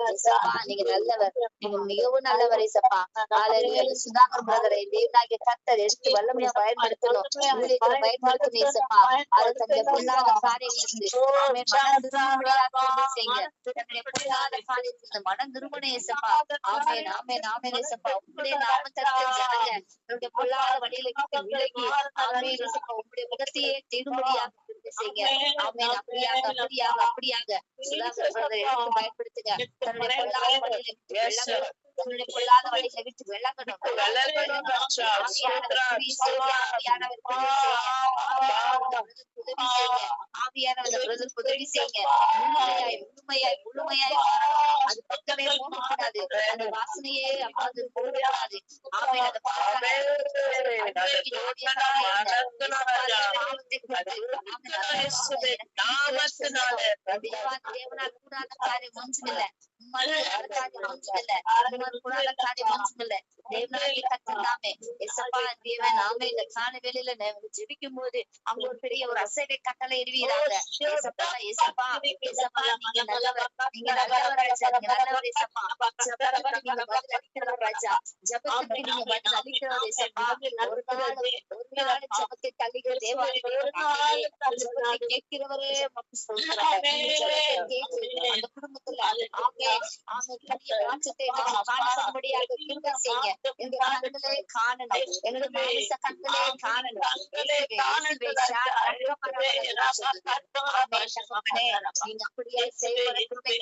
ராஜா. நீங்க நல்லவர், நீங்க மிகவும் நல்லவர் ஏசப்பா. சுதாகர் பிரதரை தேவனாகிய கர்த்தர் எடுத்து வல்லமையா பயன்படுத்தணும், பயன்படுத்தணும் ஏசப்பா. அது தன்னுடைய பொல்லாத காரியங்களுக்கு மனம் திருமணம் ஏசப்பா. ஆமேன் ஆமேன் ஆமேன் ஏசப்பா. உங்களுடைய நாமத்திற்கு ஜனங்க என்னுடைய பொல்லாத வழியில விட்டு விலகி ஆமேன் ஏசப்பா உங்களுடைய முகத்தையே தேடும்படியாக செய்யுங்க. ஆமேன் அப்படியாக அப்படியாக அப்படியாக சுதாகர் பிரதரை எடுத்து பயன்படுத்துங்க. தன்னுடைய பொல்லாத வழியில விட்டு வெள்ளங்களும் தன்னுடைய பொல்லாத வழியில விட்டு வெள்ளங்கணும் உதவி செய்யுங்க. முழுமையாய் முழுமையாய் முழுமையாய் அது பக்கமே போகக்கூடாது, அந்த வாசனையே அப்போது போகக்கூடாது. ஆமேன் அந்த தேவனால் கூடாத காரியம் ஒன்றும் இல்லை, காரியம் ஒன்றும் இல்லை, கூடாத காரியம் ஒன்றும் இல்லை. தேவனாகிய கர்த்தர் எசப்பா தேவன் ஆமே இந்த கால வேளையில ஜெபிக்கும் போது அவங்க ஒரு பெரிய ஒரு அசைவை கட்டளை இடுவீராங்க. எசப்பா எசப்பா எசப்பா நீங்க நல்லவர், நீங்க நல்லவர் ராஜா, நீங்க நல்லவர் எசப்பா. ஜெபத்துக்கு நீங்க பதில் அளிக்கிறவர் ராஜா, ஜெபத்துக்கு நீங்க பதில் அளிக்கிறவர் எசப்பா. ஒரு நாள் ஜெபத்தை தள்ளிக்கிற தேவாலய கேட்கிறவரே அந்த குடும்பத்துல ஆமே ஆமே பெரிய மாற்றத்தை காணும்படியாக கிருபை செய்யுங்க. எங்க கண்களே காணணும், எங்களுடைய மாமிச கண்களே காணணும். நீங்க அப்படியே செய்வதை கிருபை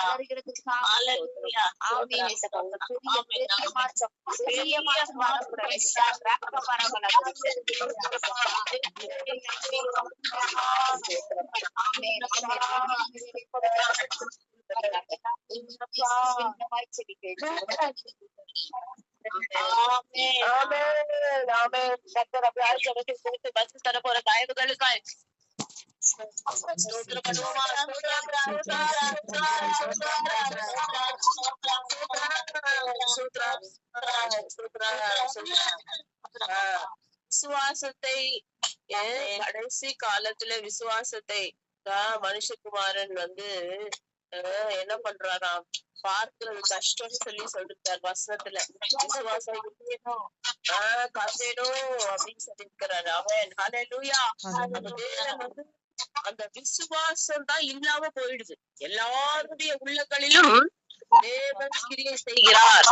காணுகிறதுக்கு பெரிய மாற்றம் பெரிய மாற்றம் தர போற தயவுகளுக்காய் விசுவாசத்தை கடைசி காலத்துல விசுவாசத்தை மனுஷகுமாரன் என்ன பண்றாராம், பார்க்கிறது கஷ்டம்னு சொல்லிருக்காரு வசனத்துல. விசுவாசம் கசேடும் அப்படின்னு சொல்லியிருக்கிறாரு. அவன் ஹல்லேலூயா. அந்த விசுவாசம் தான் இல்லாம போயிடுது. எல்லாருடைய உள்ளங்களிலும் தேவன் கிரியை செய்கிறார்,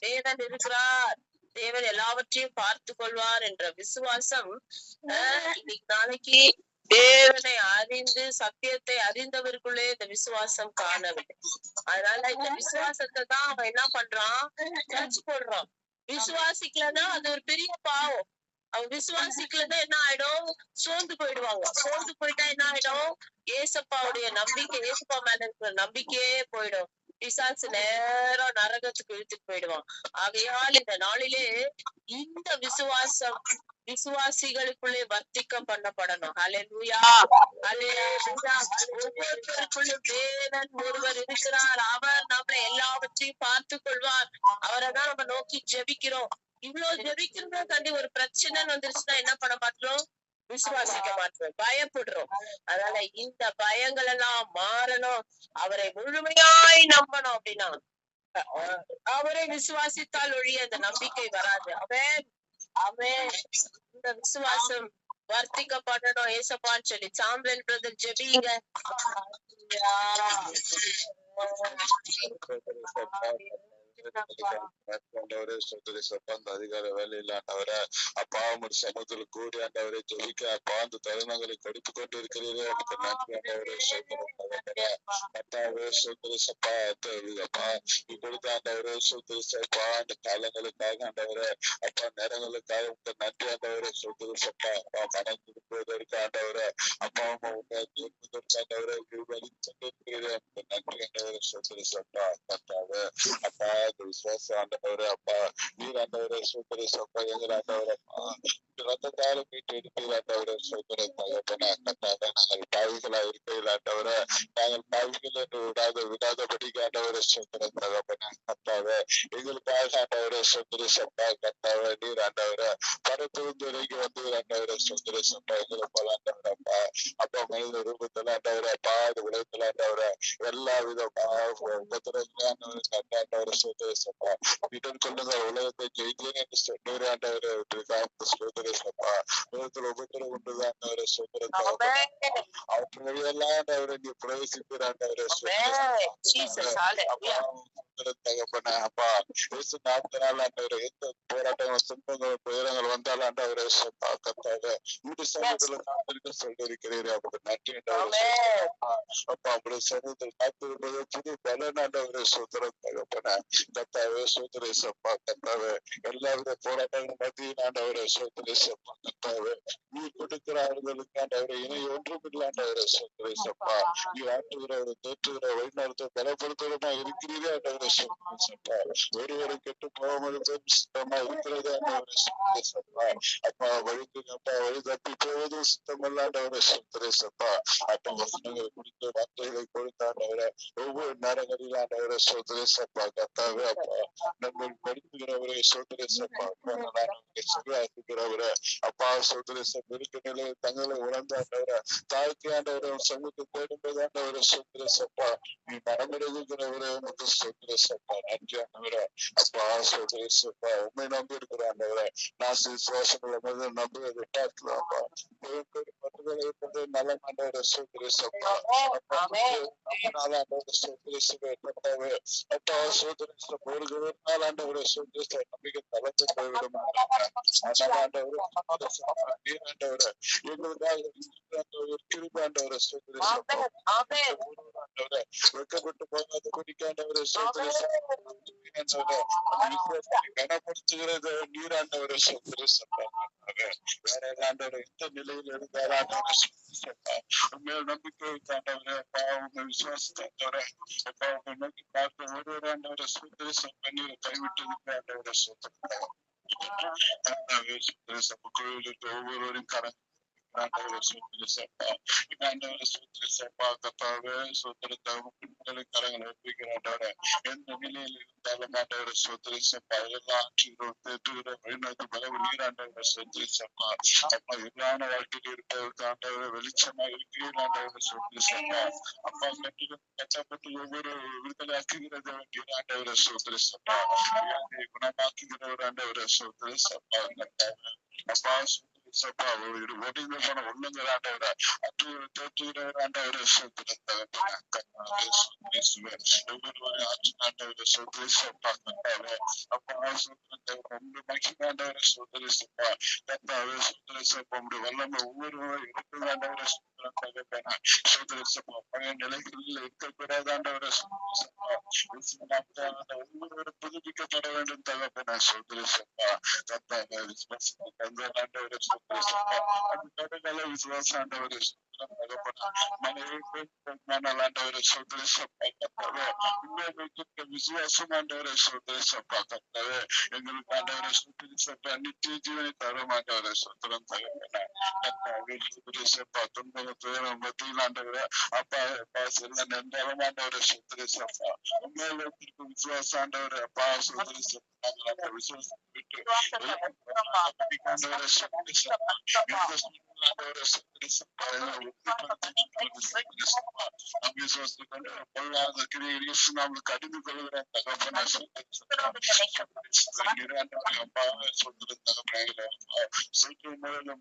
தேவன் இருக்கிறார். தேவன் எல்லாவற்றையும் பார்த்து கொள்வார் என்ற விசுவாசம் இன்னைக்கு நாளைக்கு தேவனை அறிந்து சத்தியத்தை அறிந்தவர்களுக்குள்ளே இந்த விசுவாசம் காணவில்லை. அதனால இந்த விசுவாசத்தை தான் அவன் என்ன பண்றான், ஜட்ஜ் போடுறான். விசுவாசிக்கலன்னா அது ஒரு பெரிய பாவம். அவன் விசுவாசிக்கலன்னா என்ன ஆயிடும், சோர்ந்து போயிடுவாங்க. சோர்ந்து போயிட்டா என்ன ஆயிடும், ஏசப்பாவுடைய நம்பிக்கை, ஏசப்பா மேல இருக்கிற நம்பிக்கையே போயிடும். பிசாசு நேரம் நரகத்துக்கு இழுத்துட்டு போயிடுவான். ஆகையால் இந்த நாளிலே இந்த விசுவாசம் விசுவாசிகளுக்குள்ளே வர்த்திக்க பண்ணப்படணும். ஹல்லேலூயா, ஹல்லேலூயா. ஒவ்வொருவருக்குள்ளும் தேவன் ஒருவர் இருக்கிறார். அவர் நம்மளை எல்லாவற்றையும் பார்த்து கொள்வார். அவரை தான் நம்ம நோக்கி ஜெபிக்கிறோம். இவ்வளவு ஜெபிக்கிறோம் கண்டி ஒரு பிரச்சனைன்னு வந்துருச்சுன்னா என்ன பண்ண மாட்டோம், விசுவாசிக்க மாட்டோம், பயப்படுறோம். அதனால இந்த பயங்கள் எல்லாம் மாறணும். அவரை முழுமையாய் நம்பணும். அப்படின்னா அவரை விசுவாசித்தால் ஒழிய அந்த நம்பிக்கை வராது. அவன் இந்த விசுவாசம் வர்த்திக்கப்படணும் ஏசப்பான்னு சொல்லி சாம்பல் பிரதர் ஜெபிங்க. அதிகார வேலையில் ஆண்டவரை அப்பா ஒரு சமூகத்தில் கூடி ஆண்டவரை ஜெபிக்க அப்பா அந்த தருணங்களை கொடுத்து கொண்டு இருக்கிறீரே எனக்கு நன்றி ஆண்டவரே. கர்த்தாவே சோதரி சப்பா அப்பா இப்பொழுது ஆண்டவரே சோதரி சப்பா அந்த காலங்களுக்காக ஆண்டவரே அப்பா நேரங்களுக்காக உங்க நன்றி ஆண்டவரே சோதரி சப்பா அப்பா மனம் திரும்புவதற்கு ஆண்டவரே அப்பா உங்க திரும்புவதற்கு ஆண்டவரே இருக்கிறீரே நன்றி ஆண்டவரே சோதரி சப்பா. கர்த்தாவே அப்பா விசுவாசம் ஆண்டவரே அப்பா நீர் ஆண்டவரே சோதரி சப்பா எங்கள் ஆண்டவரே ரத்தத்தால மீட்டு எடுப்பீர் ஆண்டவரே சோதரை தகப்பன. கர்த்தாவே நாங்கள் பாவிகளா இருக்கையில் ஆண்டவரே நாங்கள் பாவிகள் என்று விடாதபடிக்கு ஆண்டவரே சோதரை தகப்பன. கர்த்தாவே எங்களுக்காக ஆண்டவரே சோதரி சப்பா. கர்த்தாவே நீர் ஆண்டவரே பரத்திலிருந்து இறங்கி வந்து ஆண்டவரே சோதரி சப்பா எங்களை போல ஆண்டவரே அப்பா அப்பா மனித ரூபத்தில் ஆண்டவரே அப்பா அது உலகத்தில் ஆண்டவரே எல்லா விதமா ஆண்டவரை சோதரி சப்பா இடம் கொள்ளுங்க உலகத்தை ஜெயித்தேன் என்று சொன்னவரே ஆண்டவரே சோதரி சப்பா உலகத்தில் உபத்திரம் உண்டுதான் ஆண்டவரை சோதரை அவற்று வழியெல்லாம் ஆண்டவரை நீ பிரவேசிப்பீர் ஆண்டவரை தகப்பன. அப்பா இயேசு நாட்களால் ஆண்டவரை எந்த போராட்டங்கள் துன்பங்கள் துயரங்கள் வந்தால் ஆண்டவரை சப்பா கர்த்தாவே இந்த சமூகத்துல காத்திருக்க சொல்லியிருக்கிறீரே அப்படி நன்றி அப்பா அப்படி சமூகத்தில் காத்திருப்பது புது பலன் ஆண்டவரை சோதரம் தகப்பன. கர்த்தாவே சோதரை சப்பா கர்த்தாவே எல்லாவித போராட்டங்கள் மத்தியில் ஆண்டவரை சோதரை சப்பா கர்த்தாவே நீ கொடுக்கிற அவர்களுக்கு ஆண்டவரை இணை ஒன்றும் இல்லாண்டவரை சோதரை சப்பா நீ ஆற்றுகிறவரை தேற்றுகிற வழிநடத்த பலப்படுத்துறமா இருக்கிறீரே ஆண்டவரை சோதரை சப்பா ஒருவரை கெட்டு போகாமல் சுத்தமா இருக்கிறது ஆண்டவரை சோதரை சப்பா. அப்பா வழி தப்பி போவதும் சுத்தமல்லாண்டவரை சோதரை சப்பா. அப்பா வசனங்களை கொடுத்து வார்த்தைகளை கொடுத்தாண்டவரை ஒவ்வொரு நேரங்களில் ஆண்டவரை சோதரை சப்பா கர்த்தாவே அப்பா நம்ம படிப்புகிறவரை சோதரை சப்பா சொல்லுகிறவரை அப்பா சோதரை சப்பா இருக்க நிலையில் தங்களை உணர்ந்தாண்டவரை தாய்க்கு ஆண்டவரை சமூகத்தை தேடும்போது ஆண்டவரை சோதரை சப்பா நீ மனமிடுகிறவரை முதல் சோதரை சப்பா நன்றி ஆண்டவரை அப்பா சோதரை சப்பா உண்மை நம்பி இருக்கிற ஆண்டவரை நான் விசுவாசங்களை முதல் நம்புவதை பார்க்கலாம்ப்பா நல்ல ஆண்டவரை சோதரை சப்பா அப்பா ஆண்டவரை சோதரை சப்பாவே அப்பா சோதரை சப்பா ஒரு நாள் ஆண்டவரை சோதரை நம்பிக்கை தளர்த்து போய்விடும் ஆண்டவரை ஆண்டவரை எங்களுக்காக கிருப ஆண்டவரை சோதரை சப்பா ஆண்டவரை வெட்கப்பட்டு போகாத குடிக்காண்டவரை சோதரை கனப்படுத்துகிறது நீராண்டவரை சோதரை சப்பா. வேற ஆண்டவரை எந்த நிலையில் இருந்தால் ஆண்டவரை சப்பா உண்மையில் நம்பிக்கை வைத்தாண்டவரை அப்பா உங்க விசுவாசத்தாண்டவரை அப்பா உங்க நோக்கி பார்த்து ஒருவர் ஆண்டவரை சோதரை சப்பா நீரை கைவிட்டு ஆண்டவரை சோதரை சப்பா கோயிலுக்கு ஒவ்வொருவரையும் கடன் ஆண்டவரை சோதரை சப்பா ஆண்டவரை சோதரை சப்பா கத்தாவே சோதரை தகவல் கரங்களை ஒப்பிக்கிறாண்டவரை எந்த நிலையில் இருந்தாலும் ஆண்டவரை சோதரை சப்பா எல்லா ஆட்சிகளும் தேற்றுகிற வழிநடத்து பலவு நீராண்டவரை சோதரை சப்பா அப்பா எல்லான வாழ்க்கையில் இருப்பதற்கு ஆண்டவரை வெளிச்சமா இருக்கிறீர் ஆண்டவரை சோதரை சப்பா அப்பா கட்டிலும் கச்சப்பட்டு ஒவ்வொரு விடுதலை ஆக்குகிறது நீராண்டவரை சோதரை சப்பா குணமாக்குகிறவர் ஆண்டவரை சோதரை சப்பா அப்பா சப்பா ஒடிந்து போன உள்ளங்கள் ஆண்டவரை அது தோற்றுகிறவர் ஆண்டவரை சோத்திரம் தகப்பன கர்த்தாவே ஒவ்வொருவரையும் ஆட்சி ஆண்டவரை சோதரி சப்பா கர்த்தாவே அப்பா சோத்திரம் உங்க மகிமை ஆண்டவரை சோதரி சப்பா கர்த்தாவே சோதரி சப்பா உங்களுடைய வல்லமை ஒவ்வொருவரும் இருக்கிற ஆண்டவரை சோத்திரம் தகப்பன சோதரி சப்பா பழைய நிலைகளில் இருக்கக்கூடாது ஆண்டவரை சோதரி சப்பா ஒவ்வொருவரும் புதுப்பிக்கப்பட வேண்டும் தகப்பன சோதரி சப்பா கர்த்தாவே விசுவாசம் தந்த ஆண்டவரை சோதரி சப்பா அது கடகால விசுவாசம் ஆண்டவரை சோத்திரம் தகப்பன மனைவி ஆண்டவரை சோதரி சப்பா கர்த்தாவே உண்மையாக விசுவாசம் ஆண்டவரை சோதரி சப்பா கர்த்தாவே எங்களுக்கு ஆண்டவரை சோதரி சப்பா நித்திய ஜீவனை தர ஆண்டவரை சோத்திரம் தகப்பன கர்த்தாவே சோதரி சப்பா துன்பம் துயரம் மத்தியில் ஆண்டவரை அப்பா அப்பா செல்ல நன்றாலும் ஆண்டவரை சோதரி சப்பா உண்மையில விசுவாசம் ஆண்டவரை அப்பா சோதரி சப்பா விசுவாசம் விட்டு ஆண்டவரை சோதரி சப்பா கடிந்து கொள்கிற தகப்பன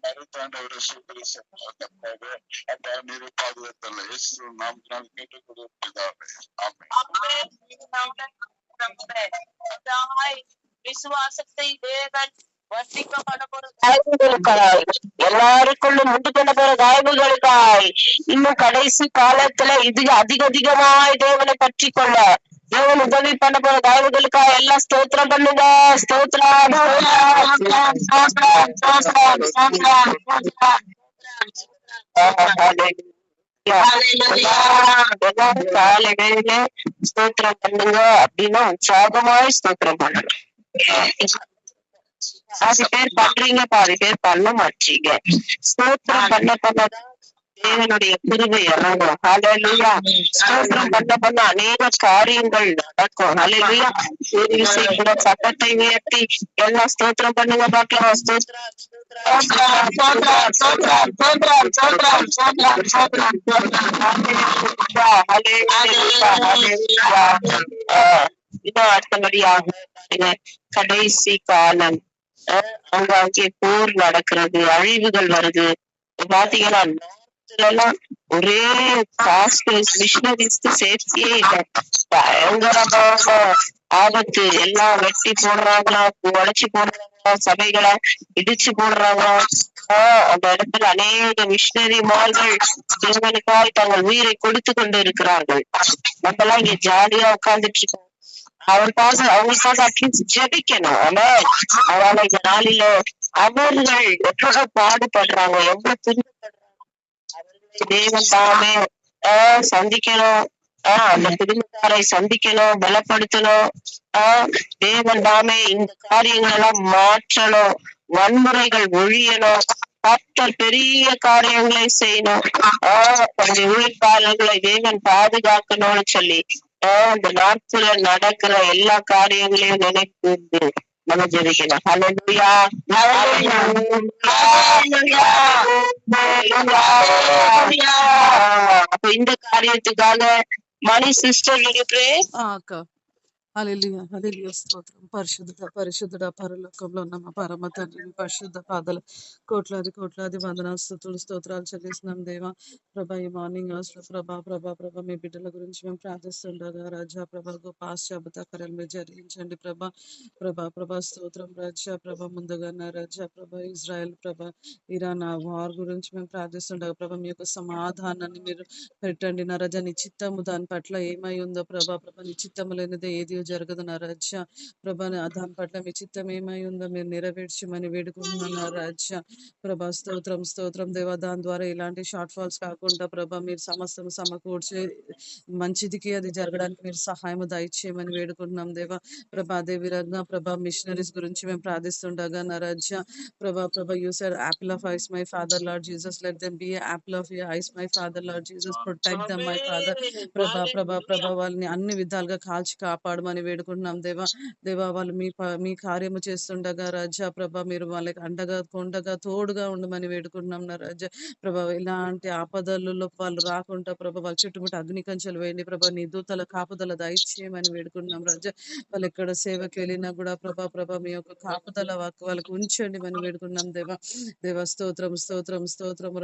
மறுத்தாண்டவரை சோதரி சப்பாவே அப்பா நீரை பாதுகாத்தல்ல இயேசு நாம் கேட்டுக் கொடுப்பதாவே ஆமென். விசுவாசத்தை தேவன் வர்த்திக்கப்பட போற தயவுகளுக்காய் எல்லாருக்குள்ளும் உண்டு பண்ண போற தயவுகளுக்காய் இன்னும் கடைசி காலத்துல இது அதிகமாய் தேவனை பற்றி கொள்ள தேவன் உதவி பண்ண போற தயவுகளுக்காக எல்லாம் ஸ்தோத்திரம் பண்ணுங்க. ஸ்தோத்திரம் காலை வேளையில ஸ்தோத்திரம் பண்ணுங்க அப்படின்னா உற்சாகமாய் ஸ்தோத்திரம் பண்ணணும். பாதி பேர் பண்றீங்க, பாதி பேர் பண்ண மாட்டீங்க. ஸ்தோத்திரம் பண்ண தேவனுடைய கிருபை இறங்கும். ஹல்லேலூயா. ஸ்தோத்திரம் பண்ண அநேக காரியங்கள் நடக்கும். ஹல்லேலூயா. ஒரு விஷயம் கூட சத்தத்தை உயர்த்தி எல்லாம் ஸ்தோத்திரம் பண்ணுங்க பார்க்கலாம். ஸ்தோத்திரம் இன்னும் அடுத்தபடியாக கடைசி காலம் அங்கே போர் நடக்கிறது, அழிவுகள் வருது. பாத்தீங்கன்னா எல்லாம் ஒரே மிஷினரிஸ்க்கு சேஃப்டியே இல்லை. பயங்கரமாக ஆபத்து. எல்லாம் வெட்டி போடுறாங்களா, உடைச்சு போடுறாங்களா, சபைகளை இடிச்சு போடுறாங்களா. அந்த இடத்துல அநேக மிஷினரி மார்கள் தேவனுக்காய் தங்கள் உயிரை கொடுத்து கொண்டு இருக்கிறார்கள். நம்ம எல்லாம் இங்க ஜாலியா உட்கார்ந்துட்டு இருக்கோம். அவங்களுக்காக அட்லீஸ்ட் ஜெபிக்கணும். ஆனா அவளை இந்த நாளில அவர்கள் எவ்வளவு பாடுபடுறாங்க, எவ்வளவு துன்பப்படுறாங்க. அவர்களை தேவன் தாமே சந்திக்கணும். அந்த குடும்பத்தாரை சந்திக்கணும், பலப்படுத்தணும். தேவன் தாமே இந்த காரியங்கள் எல்லாம் மாற்றணும். வன்முறைகள் ஒழியணும். கர்த்தர் பெரிய காரியங்களை செய்யணும். தன்னுடைய உயிர்ப்பாளர்களை தேவன் பாதுகாக்கணும்னு சொல்லி இந்த நாட்கள நடக்கிற எல்லா காரியங்களையும் நினைத்து நம்ம ஜெபிக்கலாம். ஹல்லேலூயா. அப்ப இந்த காரியத்துக்காக மணி சிஸ்டர் అక్క హల్లెలూయా హల్లెలూయా స్తోత్రం. పరిశుద్ధుడా పరలోకంలో ఉన్న పరమ తండ్రిని పరిశుద్ధ పాదాలు కోట్లాది వందనాలు స్తుతులు స్తోత్రాలు చెల్లిస్తున్నాం దేవా. ప్రభా ఈ మార్నింగ్ అవర్స్ లో ప్రభా మీ బిడ్డల గురించి మేము ప్రార్థిస్తుండగా రాజా ప్రభా గొప్ప ఆశ్చర్యత కార్యాలు మీరు జరిగించండి ప్రభా స్తోత్రం రాజా ప్రభా. ముందుగా నా రాజా ప్రభా ఇజ్రాయెల్ ప్రభా ఇరాన్ వార్ గురించి మేము ప్రార్థిస్తుండగా ప్రభా మీ యొక్క సమాధానాన్ని మీరు పెట్టండి నా రాజా. నీ చిత్తము దాని పట్ల ఏమై ఉందో ప్రభా నీ చిత్తము లేనిదే ఏది జరగదు నా రాజా ప్రభా. దాని పట్ల మీ చిత్తం ఏమై ఉందో మీరు నెరవేర్చమని వేడుకుంటున్నాను నా రాజా ప్రభా. స్తోత్రం దేవా. దాని ద్వారా ఇలాంటి షార్ట్ ఫాల్స్ కాకుండా ప్రభా మీరు సమస్తం సమకూర్చి మంచిదికి అది జరగడానికి మీరు సహాయం దయచేయమని వేడుకుంటున్నాం దేవా ప్రభా. అదే విధంగా ప్రభా మిషనరీస్ గురించి మేము ప్రార్థిస్తుండగా నా రాజా ప్రభా you said Apple of ice my father lord Jesus, let them be Apple of your eyes my father lord Jesus, protect them my father ప్రభా వాళ్ళని అన్ని విధాలుగా కాల్చి కాపాడమని ఉంచమని వేడుకుంటున్నాం దేవా. దేవా వాళ్ళు మీ కార్యము చేస్తుండగా రాజా ప్రభ మీరు వాళ్ళకి అండగా కొండగా తోడుగా ఉండమని వేడుకుంటున్నాం నా రాజా ప్రభ. ఇలాంటి ఆపదలలో వాళ్ళు రాకుండా ప్రభ వాళ్ళ చుట్టుముట్టు అగ్ని కంచెలు వేయండి ప్రభ. నీ దూతల కాపుదల దయచేయమని వేడుకుంటున్నాం రాజా. వాళ్ళు ఎక్కడ సేవకి వెళ్ళినా కూడా ప్రభ మీ యొక్క కాపుదల వాళ్ళకి ఉంచండి అని వేడుకున్నాం దేవా. స్తోత్రం స్తోత్రం స్తోత్రం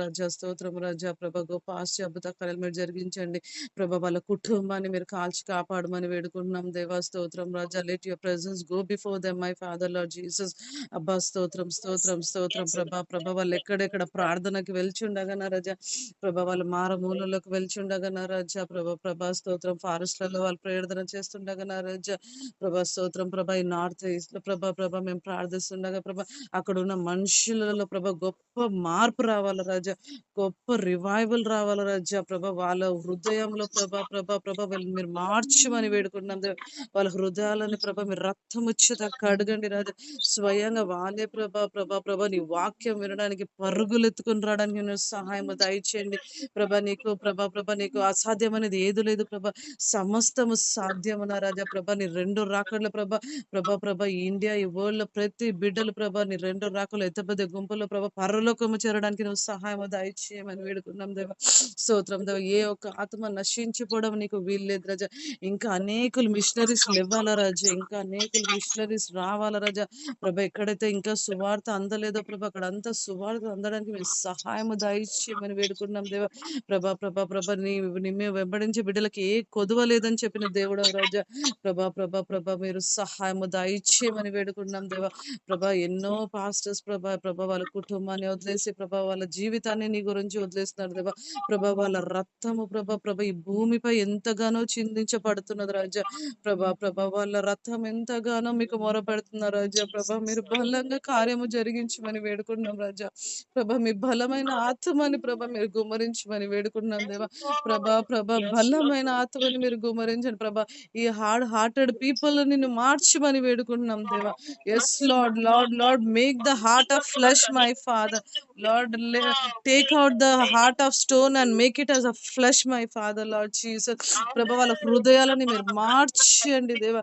రాజా ప్రభ. గొప్ప ఆశ్చర్య అద్భుత కార్యాలు మీరు జరిగించండి ప్రభ. వాళ్ళ కుటుంబాన్ని మీరు కాల్చి కాపాడమని వేడుకుంటున్నాం దేవా. స్తోత్రం రాజా. Let your presence go before them my father lord Jesus. అబ్బా స్తోత్రం స్తోత్రం స్తోత్రం ప్రభ. వాళ్ళు ఎక్కడెక్కడ ప్రార్థనకి వెళ్చుండగా నా రాజా ప్రభ. వాళ్ళు మారమూలలోకి వెళ్చుండగా నా రాజా ప్రభా స్తోత్రం. ఫారెస్ట్లలో వాళ్ళు ప్రార్థన చేస్తుండగా నా రాజా ప్రభా స్తోత్రం ప్రభ. ఈ నార్త్ ఈస్ట్ లో ప్రభ మేము ప్రార్థిస్తుండగా ప్రభ అక్కడ ఉన్న మనుషులలో ప్రభ గొప్ప మార్పు రావాలి రాజా. గొప్ప రివైవల్ రావాలి రాజా ప్రభ. వాళ్ళ హృదయంలో ప్రభ వీళ్ళని మీరు మార్చమని వేడుకుంటున్నాం. వాళ్ళ హృదయాలని ప్రభ మీరు రక్తముచ్చిత కడగండి రాజా. స్వయంగా వాళ్ళే ప్రభ నీ వాక్యం వినడానికి పరుగులెత్తుకుని రావడానికి నేను సహాయం దయచేయండి ప్రభ. నీకు అసాధ్యం అనేది ఏది లేదు ప్రభ. సమస్తము సాధ్యమున రాజా ప్రభ. నీ రెండు రాకడ్ల ప్రభ ఈ ఇండియా ఈ వరల్డ్ లో ప్రతి బిడ్డలు ప్రభ నీ రెండు రాకలు ఎత్తబద్ద గుంపులో ప్రభ పరలోకము చేరడానికి నువ్వు సహాయం దయచేయమని వేడుకున్నాం దేవ. స్తోత్రం దేవ. ఏ ఒక్క ఆత్మ నశించిపోవడం నీకు వీల్లేదు రాజా. ఇంకా అనేకులు మిషనరీస్ ఇవ్వాలా రాజా. ఇంకా అనేకులు మిషనరీస్ రావాలా రాజా ప్రభ. ఎక్కడైతే ఇంకా సువార్త అందలేదో ప్రభ అక్కడ అంతా సువార్త అందడానికి మీరు సహాయం దయచేయమని వేడుకున్నాం దేవ. ప్రభ నిన్ను వెంబడించే బిడ్డలకి ఏ కొదువ లేదని చెప్పిన దేవుడు రాజా ప్రభ మీరు సహాయము దయచేయమని వేడుకున్నాం దేవ. ఎన్నో పాస్టర్స్ ప్రభ వాళ్ళ కుటుంబాన్ని వదిలేసి వాళ్ళ జీవితాన్ని నీ గురించి వదిలేస్తున్నారు దేవ. వాళ్ళ రక్తము ప్రభ ఈ భూమిపై ఎంతగానో చిందించబడుతున్నది రాజా ప్రభ. వాళ్ళ రక్తం ఎంతగానో మీకు మొరపెడుతున్నారు రాజా మీరు బలంగా కార్యము జరిగించమని వేడుకున్నాం రాజా మీ బలమైన ఆత్మని మీరు గుమ్మరించమని వేడుకున్నాం దేవా. బలమైన ఆత్మని మీరు గుమ్మరించండి ఈ హార్టెడ్ పీపుల్ నిన్ను మార్చమని వేడుకుంటున్నాం దేవా. Yes lord make the heart of flesh my father lord. Take out the heart of stone and make it as a flesh my father lord Jesus వాళ్ళ హృదయాలని మీరు మార్చండి దేవా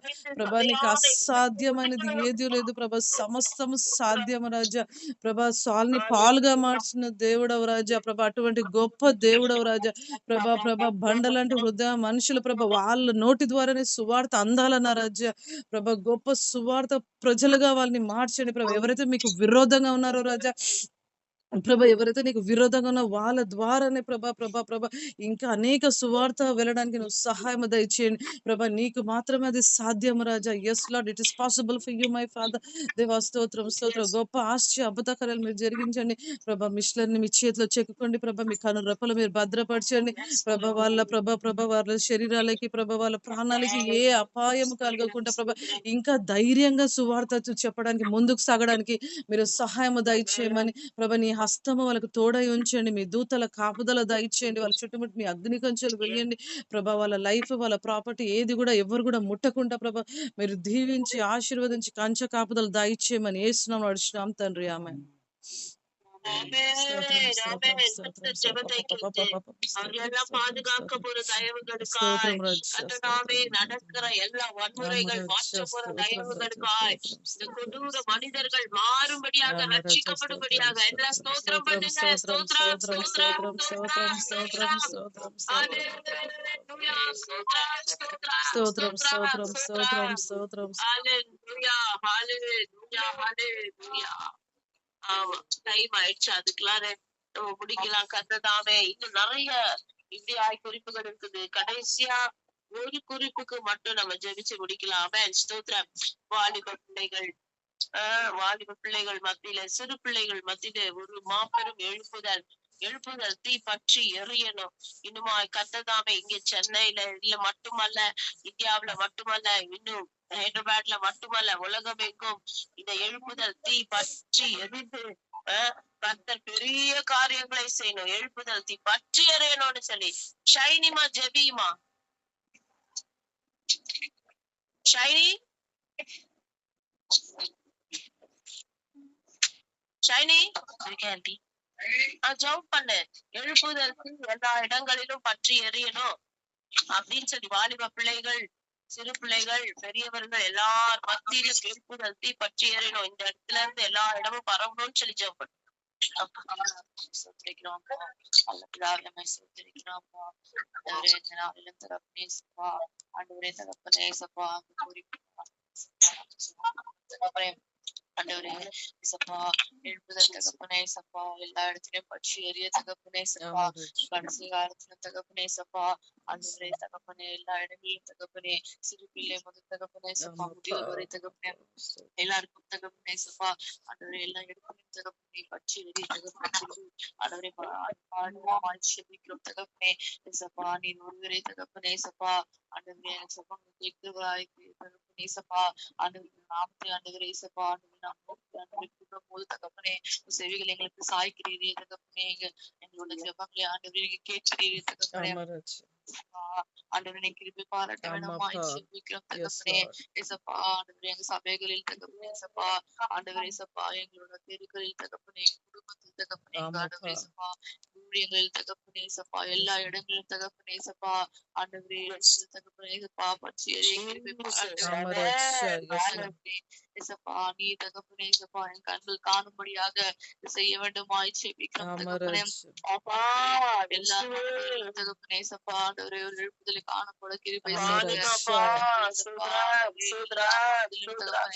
నీకు అసాధ్యమైనది ఏది లేదు సమస్తము సాధ్యము రాజా సాల్ని పాలుగా మార్చిన దేవుడవు రాజా అటువంటి గొప్ప దేవుడవు రాజా బండలంటే హృదయ మనుషుల వాళ్ళ నోటి ద్వారానే సువార్త అందాలన్న రాజా గొప్ప సువార్త ప్రజలుగా వాళ్ళని మార్చండి ఎవరైతే మీకు విరోధంగా ఉన్నారో రాజా ఎవరైతే నీకు విరోధంగా ఉన్న వాళ్ళ ద్వారానే ప్రభ ఇంకా అనేక సువార్త వెళ్ళడానికి నువ్వు సహాయం దయచేయండి నీకు మాత్రమే అది సాధ్యం రాజా. Yes Lord it is possible for you my father దేవా. స్తోత్రం గొప్ప ఆశ్చర్య అద్భుత కార్యాలు మీరు జరిగించండి మిషనర్ని మీ చేతిలో చెక్కుకోండి మీ కను రెప్పలు మీరు భద్రపరచండి వాళ్ళ శరీరాలకి వాళ్ళ ప్రాణాలకి ఏ అపాయం కలగకుండా ఇంకా ధైర్యంగా సువార్త చెప్పడానికి ముందుకు సాగడానికి మీరు సహాయం దయచేయమని నీ హస్తము వాళ్ళకు తోడై ఉంచండి. మీ దూతల కాపుదల దయచేయండి. వాళ్ళ చుట్టుముట్టు మీ అగ్ని కంచెలు వేయండి వాళ్ళ లైఫ్ వాళ్ళ ప్రాపర్టీ ఏది కూడా ఎవరు కూడా ముట్టకుండా మీరు దీవించి ఆశీర్వదించి కంచె కాపుదలు దయచేయమని యేసునామములో నడుచున్నాం తండ్రి. ఆమేన్. பாதுகாக்க போற தயவுகளுக்காய் கர்த்தாவே நடக்கிற எல்லா வன்முறைகள் மாற்ற போற தயவுகளுக்காய் இந்த கொடூர மனிதர்கள் மாறும்படியாக ரட்சிக்கப்படும்படியாக எல்லா ஸ்தோத்திரம் பண்ணுங்க. ஸ்தோத்திரம் ஸ்தோத்திரம் ஸ்தோத்திரம் ஸ்தோத்திரம் ஸ்தோத்திரம் ஸ்தோத்திரம் ஸ்தோத்திரம் ஸ்தோத்திரம் ஹalleluya ஹalleluya ஹalleluya. ஆமா டைம் ஆயிடுச்சு. அதுக்குள்ளார நம்ம முடிக்கலாம். கர்த்ததாவே இன்னும் நிறைய இப்படி குறிப்புகள் இருக்குது. கடைசியா ஒரு குறிப்புக்கு மட்டும் நம்ம ஜெபிச்சு முடிக்கலாமே. ஸ்தோத்திரம். வாலிப பிள்ளைகள் மத்தியில சிறு பிள்ளைகள் மத்தியில ஒரு மாபெரும் எழுப்புதல் தீ பற்றி எரியணும். இன்னுமா கர்த்ததாவே இங்க சென்னையில இல்ல மட்டுமல்ல, இந்தியாவுல மட்டுமல்ல, இன்னும் ஹைதராபாத்ல மட்டுமல்ல, உலகம் எங்கும் இந்த எழுப்புதல் தீ பற்றி எரிந்து கர்த்தர் பெரிய காரியங்களை செய்யணும். எழுப்புதல் தீ பற்றி எறியணும்னு சொல்லி ஷைனிமா ஜெபிமா. ஷைனி ஜம்ப் பண்ணு. எழுப்புதல் எல்லா இடங்களிலும் பற்றி எறியணும் அப்படின்னு சொல்லி வாலிப பிள்ளைகள் சிறு பிள்ளைகள் பெரியவர்கள் எல்லார் மத்தியிலும் எழுப்புதல் தீ பற்றி ஏறினோம். இந்த இடத்துல இருந்து எல்லா இடமும் பரவணும்னு சொல்லி ஜெபம் சுத்திரிக்கிறோம். சுத்திரிக்கிறோம். ஆண்டவரே தகப்பனே சப்பா ஆண்டவரே சப்பா எழுப்புதல் தகப்பனே சப்பா எல்லா இடத்துலயும் பற்றி எரிய தகப்பனே சப்பா கடைசி காலத்துல தகப்பனே சப்பா ஆண்டவரே தகப்பனே எல்லா இடங்களிலும் தகப்பனே சிறு பிள்ளை முதல் தகப்பனே சப்பா முதியோர் வரை தகப்பனே எல்லாருக்கும் தகப்பனே சப்பா ஆண்டவரே எல்லா இடத்துலயும் தகப்பனே பற்றி எரிய தகப்பனே ஆண்டவரே செபிக்கிறோம் தகப்பனே சப்பா நீ ஒருவரே தகப்பனே சப்பா ஆண்டவரே சப்பா கேட்கிறவராய் தகப்பனே சப்பா ஆண்டவரே நாமத்தை ஆண்டவரே சப்பா ஆண்டவரே போது தகப்பனே செவிகள் எங்களுக்கு சாய்க்கிறீரே தகப்பனே எங்களோட ஜெபங்களை ஆண்டவரே நீங்க கேட்கிறீரே தகப்பனே ஆண்டவரே கிருபை பாராட்ட வேண்டாமா செபிக்கிறோம் தகப்பனே ஏசப்பா ஆண்டவரே எங்க சபைகளில் தகப்பனே ஏசப்பா ஆண்டவரே ஏசப்பா எங்களோட தெருக்களில் தகப்பனே குடும்பத்தில் தகப்பனே ஆண்டவரே ஏசப்பா ஊழியங்களில் தகப்பனே ஏசப்பா எல்லா இடங்களிலும் தகப்பனே ஏசப்பா ஆண்டவரே தகப்பனே ஏசப்பா பற்றி கிருபை பாராட்ட ஏசப்பா நீ தகப்பனே ஏசப்பா என் கண்கள் காணும்படியாக செய்ய வேண்டுமாய் செபிக்கிறோம் தகப்பனே அப்பா எல்லா தகப்பனே ஏசப்பா ஆண்டவரே ஒரு எழுப்புதலை காணப்பட கிருபை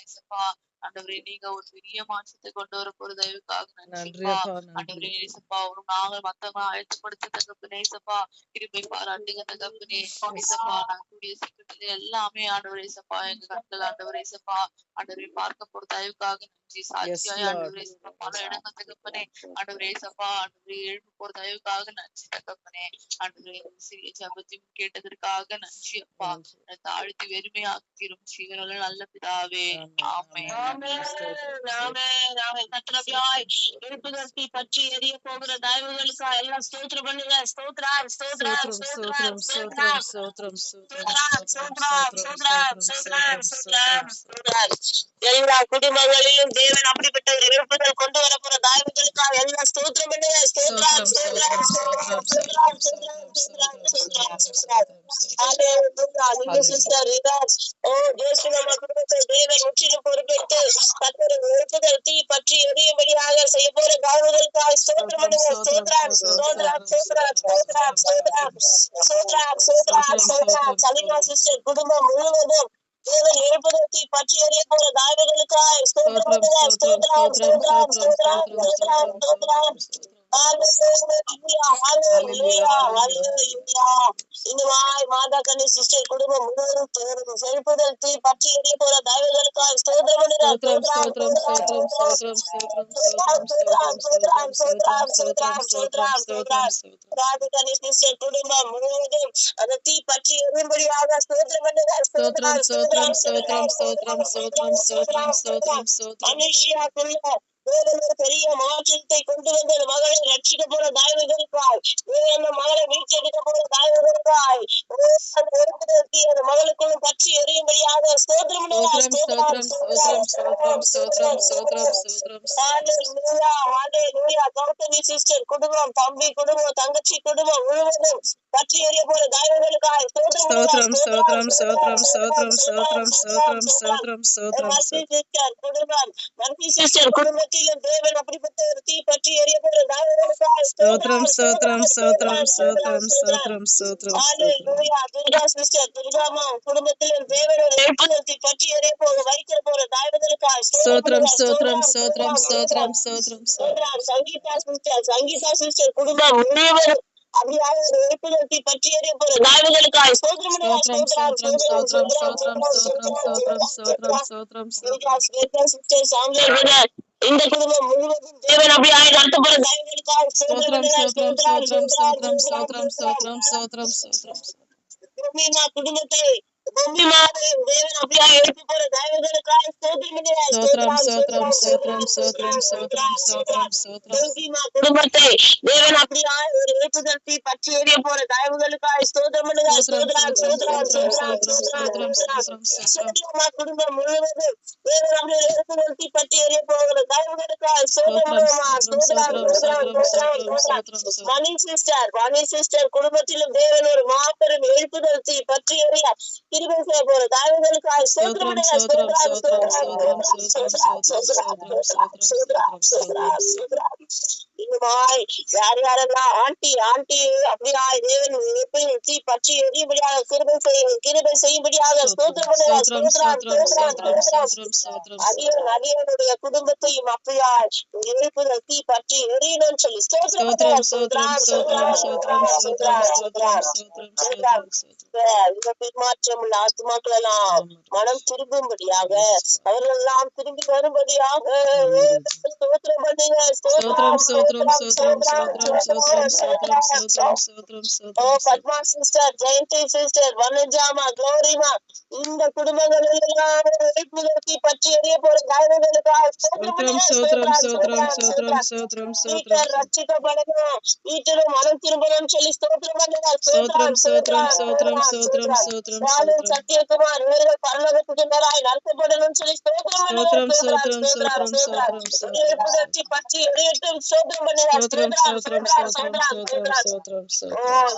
ஏசப்பா ஆண்டவரே நீங்க ஒரு பெரிய மாற்றத்தை கொண்டு வர போற தயவுக்காக நன்றிப்பா ஆண்டவரே ஏசப்பா ஒரு நாங்கள் மத்தவங்க ஆயத்தப்படுத்த தகப்பனே ஏசப்பா கிருபை பாராட்டுங்க தகப்பனே ஏசப்பா நான் கூடிய சீக்கிரத்துல எல்லாமே ஆண்டவரே ஏசப்பா எங்க கண்கள் ஆண்டவரே ஏசப்பா ஆண்டவரே பார்க்க போற தயவுக்காக நன்றி சாட்சியாய் ஆண்டவரே ஏசப்பா பல இடங்கள் தகப்பனே ஆண்டவரே ஏசப்பா ஆண்டவரே எழுப்பு போற தயவுக்காக நன்றி தகப்பனே ஆண்டவரே சிறிய ஜபத்தையும் கேட்டதற்காக நன்றி அப்பா தாழ்த்தி வெறுமையாக்கிரும் ஜீவனுள்ள நல்ல பிதாவே ஆமென். எழுப்புதல் பற்றி எரிய போகிற தயவுகளுக்கு எல்லாம் ஸ்தோத்திரம் பண்ணுங்க. ஸ்தோத்திரம் ஸ்தோத்திரம் ஸ்தோத்திரம் ஸ்தோத்திரம் ஸ்தோத்திரம் எல்லா குடும்பங்களிலும் தேவன் அப்படிப்பட்ட ஒரு எழுப்புதல் கொண்டு வர போற தயவுகளுக்காக எல்லாம் ஸ்தோத்திரம் பண்ணுங்க. ஸ்தோத்திரம் ஸ்தோத்திரம் ஸ்தோத்திரம் தேவன் முற்றிலும் பொறுப்பேற்று எழுப்புதல் தீ பற்றி எரியும்படியாக செய்ய போற தயவுகளுக்காக ஸ்தோத்திரம் பண்ணுங்க. ஸ்தோத்திரம் ஸ்தோத்திரம் ஸ்தோத்திரம் ஸ்தோத்திரம் ஸ்தோத்திரம் ஸ்தோத்திரம் ஸ்தோத்திரம் ஸ்தோத்திரம் சலிமா சிஸ்டர் குடும்பம் முழுவதும் தேவன் எழுப்புதல் தீ பற்றி எரிய போற தயவுகளுக்காக ஸ்தோத்திரம் பண்ணுங்க. ஸ்தோத்திரம் ஸ்தோத்திரம் ஸ்தோத்திரம் ஸ்தோத்திரம் ஸ்தோத்திரம் மாதா கண்ணி சிஸ்டர் குடும்பம் முழுவதும் எழுப்புதல் தீ பற்றி எரிய போற தயவுகளுக்காக ஸ்தோத்திரம் குடும்பம் முழுவதும் அந்த தீ பற்றி எரியும்படியாக ஸ்தோத்திரம் பண்ணுங்க. மனுஷியாக்குள்ள தேவன் ஒரு பெரிய மாற்றத்தை கொண்டு வந்து அந்த மகளை ரட்சிக்க போற தயவுகளுக்காய் அந்த மகளை மீட்டெடுக்க போற தயவுகளுக்காய் அந்த மகளுக்குள்ளும் பற்றி எரியும்படியாக ஸ்தோத்திரம் கௌதமி சிஸ்டர் குடும்பம் தம்பி குடும்பம் தங்கச்சி குடும்பம் முழுவதும் பற்றி எரிய போற தயவுகளுக்காய் குடும்பம் சிஸ்டர் குடும்பத்திலும் தேவன் அப்படிப்பட்ட ஒரு தீ பற்றி எரிய போற தயவுகளுக்காய் துர்கா சிஸ்டர் துர்காமா குடும்பத்திலும் தேவன் ஒரு எழுப்புதல் தீ பற்றி எரிய போற வைக்கிற போற தயவுகளுக்காய் சங்கீதா சிஸ்டர் குடும்பம் முழுவதும் அப்படியாக ஒரு எழுப்புதல் தீ பற்றி எரிய போற தயவுகளுக்காய் இந்த குடும்பம் முழுவதும் தேவன் அப்படியாக நடத்த போற தயவுகளுக்காக குடும்பத்தை தேவன் அப்படியாக எடுத்து போற தயவுகளுக்காக குடும்பத்தை தேவன் அப்படியாக ஒரு எழுப்புதல் தீ பற்றி எரிய போற தயவுகளுக்காக குடும்பம் முழுவதும் தேவன் அப்படியே எழுப்புதல் தீ பற்றி எரிய போகிற தயவுகளுக்காக மணி சிஸ்டர் குடும்பத்திலும் தேவன் ஒரு மாபெரும் எழுப்புதல் தீ பற்றி எரிய கிருபை செய்ய போற தயவுகளுக்காக ஸ்தோத்திரம் ஸ்தோத்திரம் பண்ணுங்க. ஸ்தோத்திரம் ஸ்தோத்திரம் ஸ்தோத்திரம் ஸ்தோத்திரம் ஸ்தோத்திரம் ஸ்தோத்திரம் ஸ்தோத்திரம் ஸ்தோத்திரம் ஸ்தோத்திரம் இன்னுமாய் யார் யாரெல்லாம் ஆண்டி அப்படியா தேவன் எப்படி பற்றி எரியும்படியாக கிருபை செய்யும்படியாக ஸ்தோத்திரம் அடியனுடைய குடும்பத்தையும் அப்படியா எழுப்புதல் தீ பற்றி எரியணும்னு சொல்லி பின்மாற்றம் உள்ள ஆத்மாக்கள் எல்லாம் மனம் திரும்பும்படியாக அவர்கள் எல்லாம் திரும்பி வரும்படியாக ஸ்தோத்திரம் பண்ணுங்க. பத்மா சிஸ்டர், ஜெயந்தி சிஸ்டர், வனஜாமா, குளோரிமா, இந்த குடும்பங்கள் எல்லாம் எழுப்புதலுக்கு பற்றி எரிய போற காரணங்களுக்காக ரட்சிக்கப்படணும், வீட்டிலும் மனம் திரும்பணும் சொல்லி ஸ்தோத்திரம் பண்ணுங்க. சத்யகுமார் இவர்கள் பரலோகத்துக்குள்ளராய் நடத்தப்படணும் சொல்லி ஸ்தோத்திரம் பற்றி எரியட்டும் ஸ்தோத்திரம் பண்ணுங்க.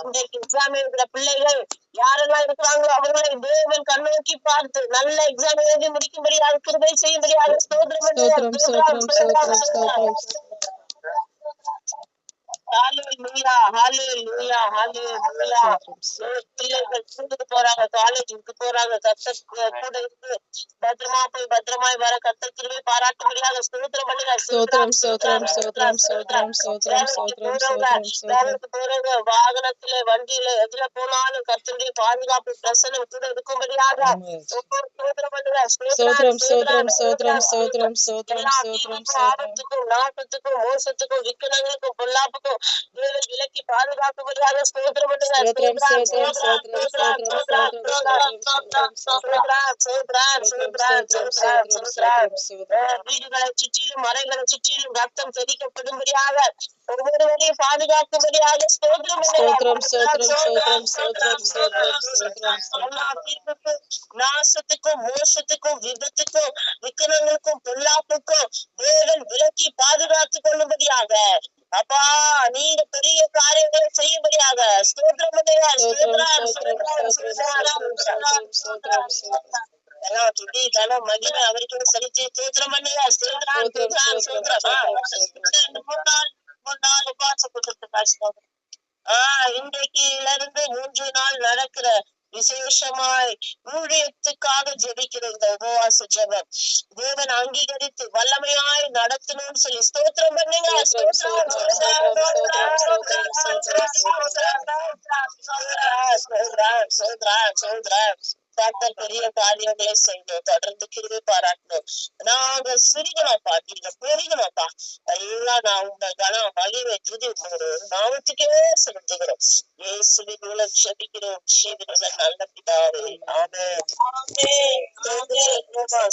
இன்றைக்கு எக்ஸாம் எழுதுற பிள்ளைகள் யாரெல்லாம் இருக்கிறாங்களோ அவர்களை தேவன் கண்ணோக்கி பார்த்து நல்ல எக்ஸாம் எழுதி முடிக்கும்படியாக கிருபை செய்யும்படியாக ஸ்தோத்திரம் பண்ணுங்க. பிள்ளைகள் ஸ்கூலுக்கு போறாங்க, காலேஜுக்கு போறாங்க, கர்த்தர் கூட இருந்து பத்திரமாய் வர கர்த்தர் கிருபை பாராட்டும்படியாக ஸ்தோத்திரம் பண்ணுங்க. போறவங்க வாகனத்திலே வண்டியில எதுல போனாலும் கர்த்தருடைய பாதுகாப்பு பிரசனம் கூட இருக்கும்படியாக ஸ்தோத்திரம் பண்ணுங்க. ஆபத்துக்கும் நாட்டத்துக்கும் மோசத்துக்கும் விக்கனங்களுக்கும் பொல்லாப்புக்கும் விலக்கி பாதுகாக்கும்படியாக ஸ்தோத்திரம் பண்ணுங்க. வீடுகளை சுற்றிலும் மரங்களை சுற்றிலும் ரத்தம் தெளிக்கப்படும்படியாக ஒவ்வொருவரையும் பாதுகாக்கும்படியாக ஸ்தோத்திரம் நாசத்துக்கும் மோசத்துக்கும் விபத்துக்கும் விக்கனங்களுக்கும் பொல்லாப்புக்கும் தேவன் விலக்கி பாதுகாத்துக் கொள்ளும்படியாக அப்பா நீங்க பெரிய காரியங்களை செய்யும்படியாக ஸ்தோத்திரம் பண்ணுங்க. மகிமை அவருக்கு செலுத்தி ஸ்தோத்திரம் பண்ணுங்க. இன்றைக்குல இருந்து 3 நாள் நடக்கிற விசேஷமாய் ஊழியத்துக்காக ஜெபிக்கிற இந்த உபவாச ஜெபம் தேவன் அங்கீகரித்து வல்லமையாய் நடத்தணும்னு சொல்லி ஸ்தோத்திரம் பண்ணுங்க. கர்த்தர் பெரிய காரியங்களை செய்யணும், தொடர்ந்து கிருபை பாராட்டணும். நாங்க சிரிக்கணும்ப்பா, நீங்க பெருகணும்ப்பா. எல்லாம் நான் உங்க கனம் மகிழ்வை துதி நாமத்துக்கே செலுத்துகிறோம். இயேசுவின் மூலம் ஜெபிக்கிறோம் ஜீவனுள்ள நல்ல பிதாவே, ஆமென்.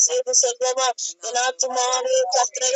சேது செல்வமா என்னாத்துமாவே கர்த்தரே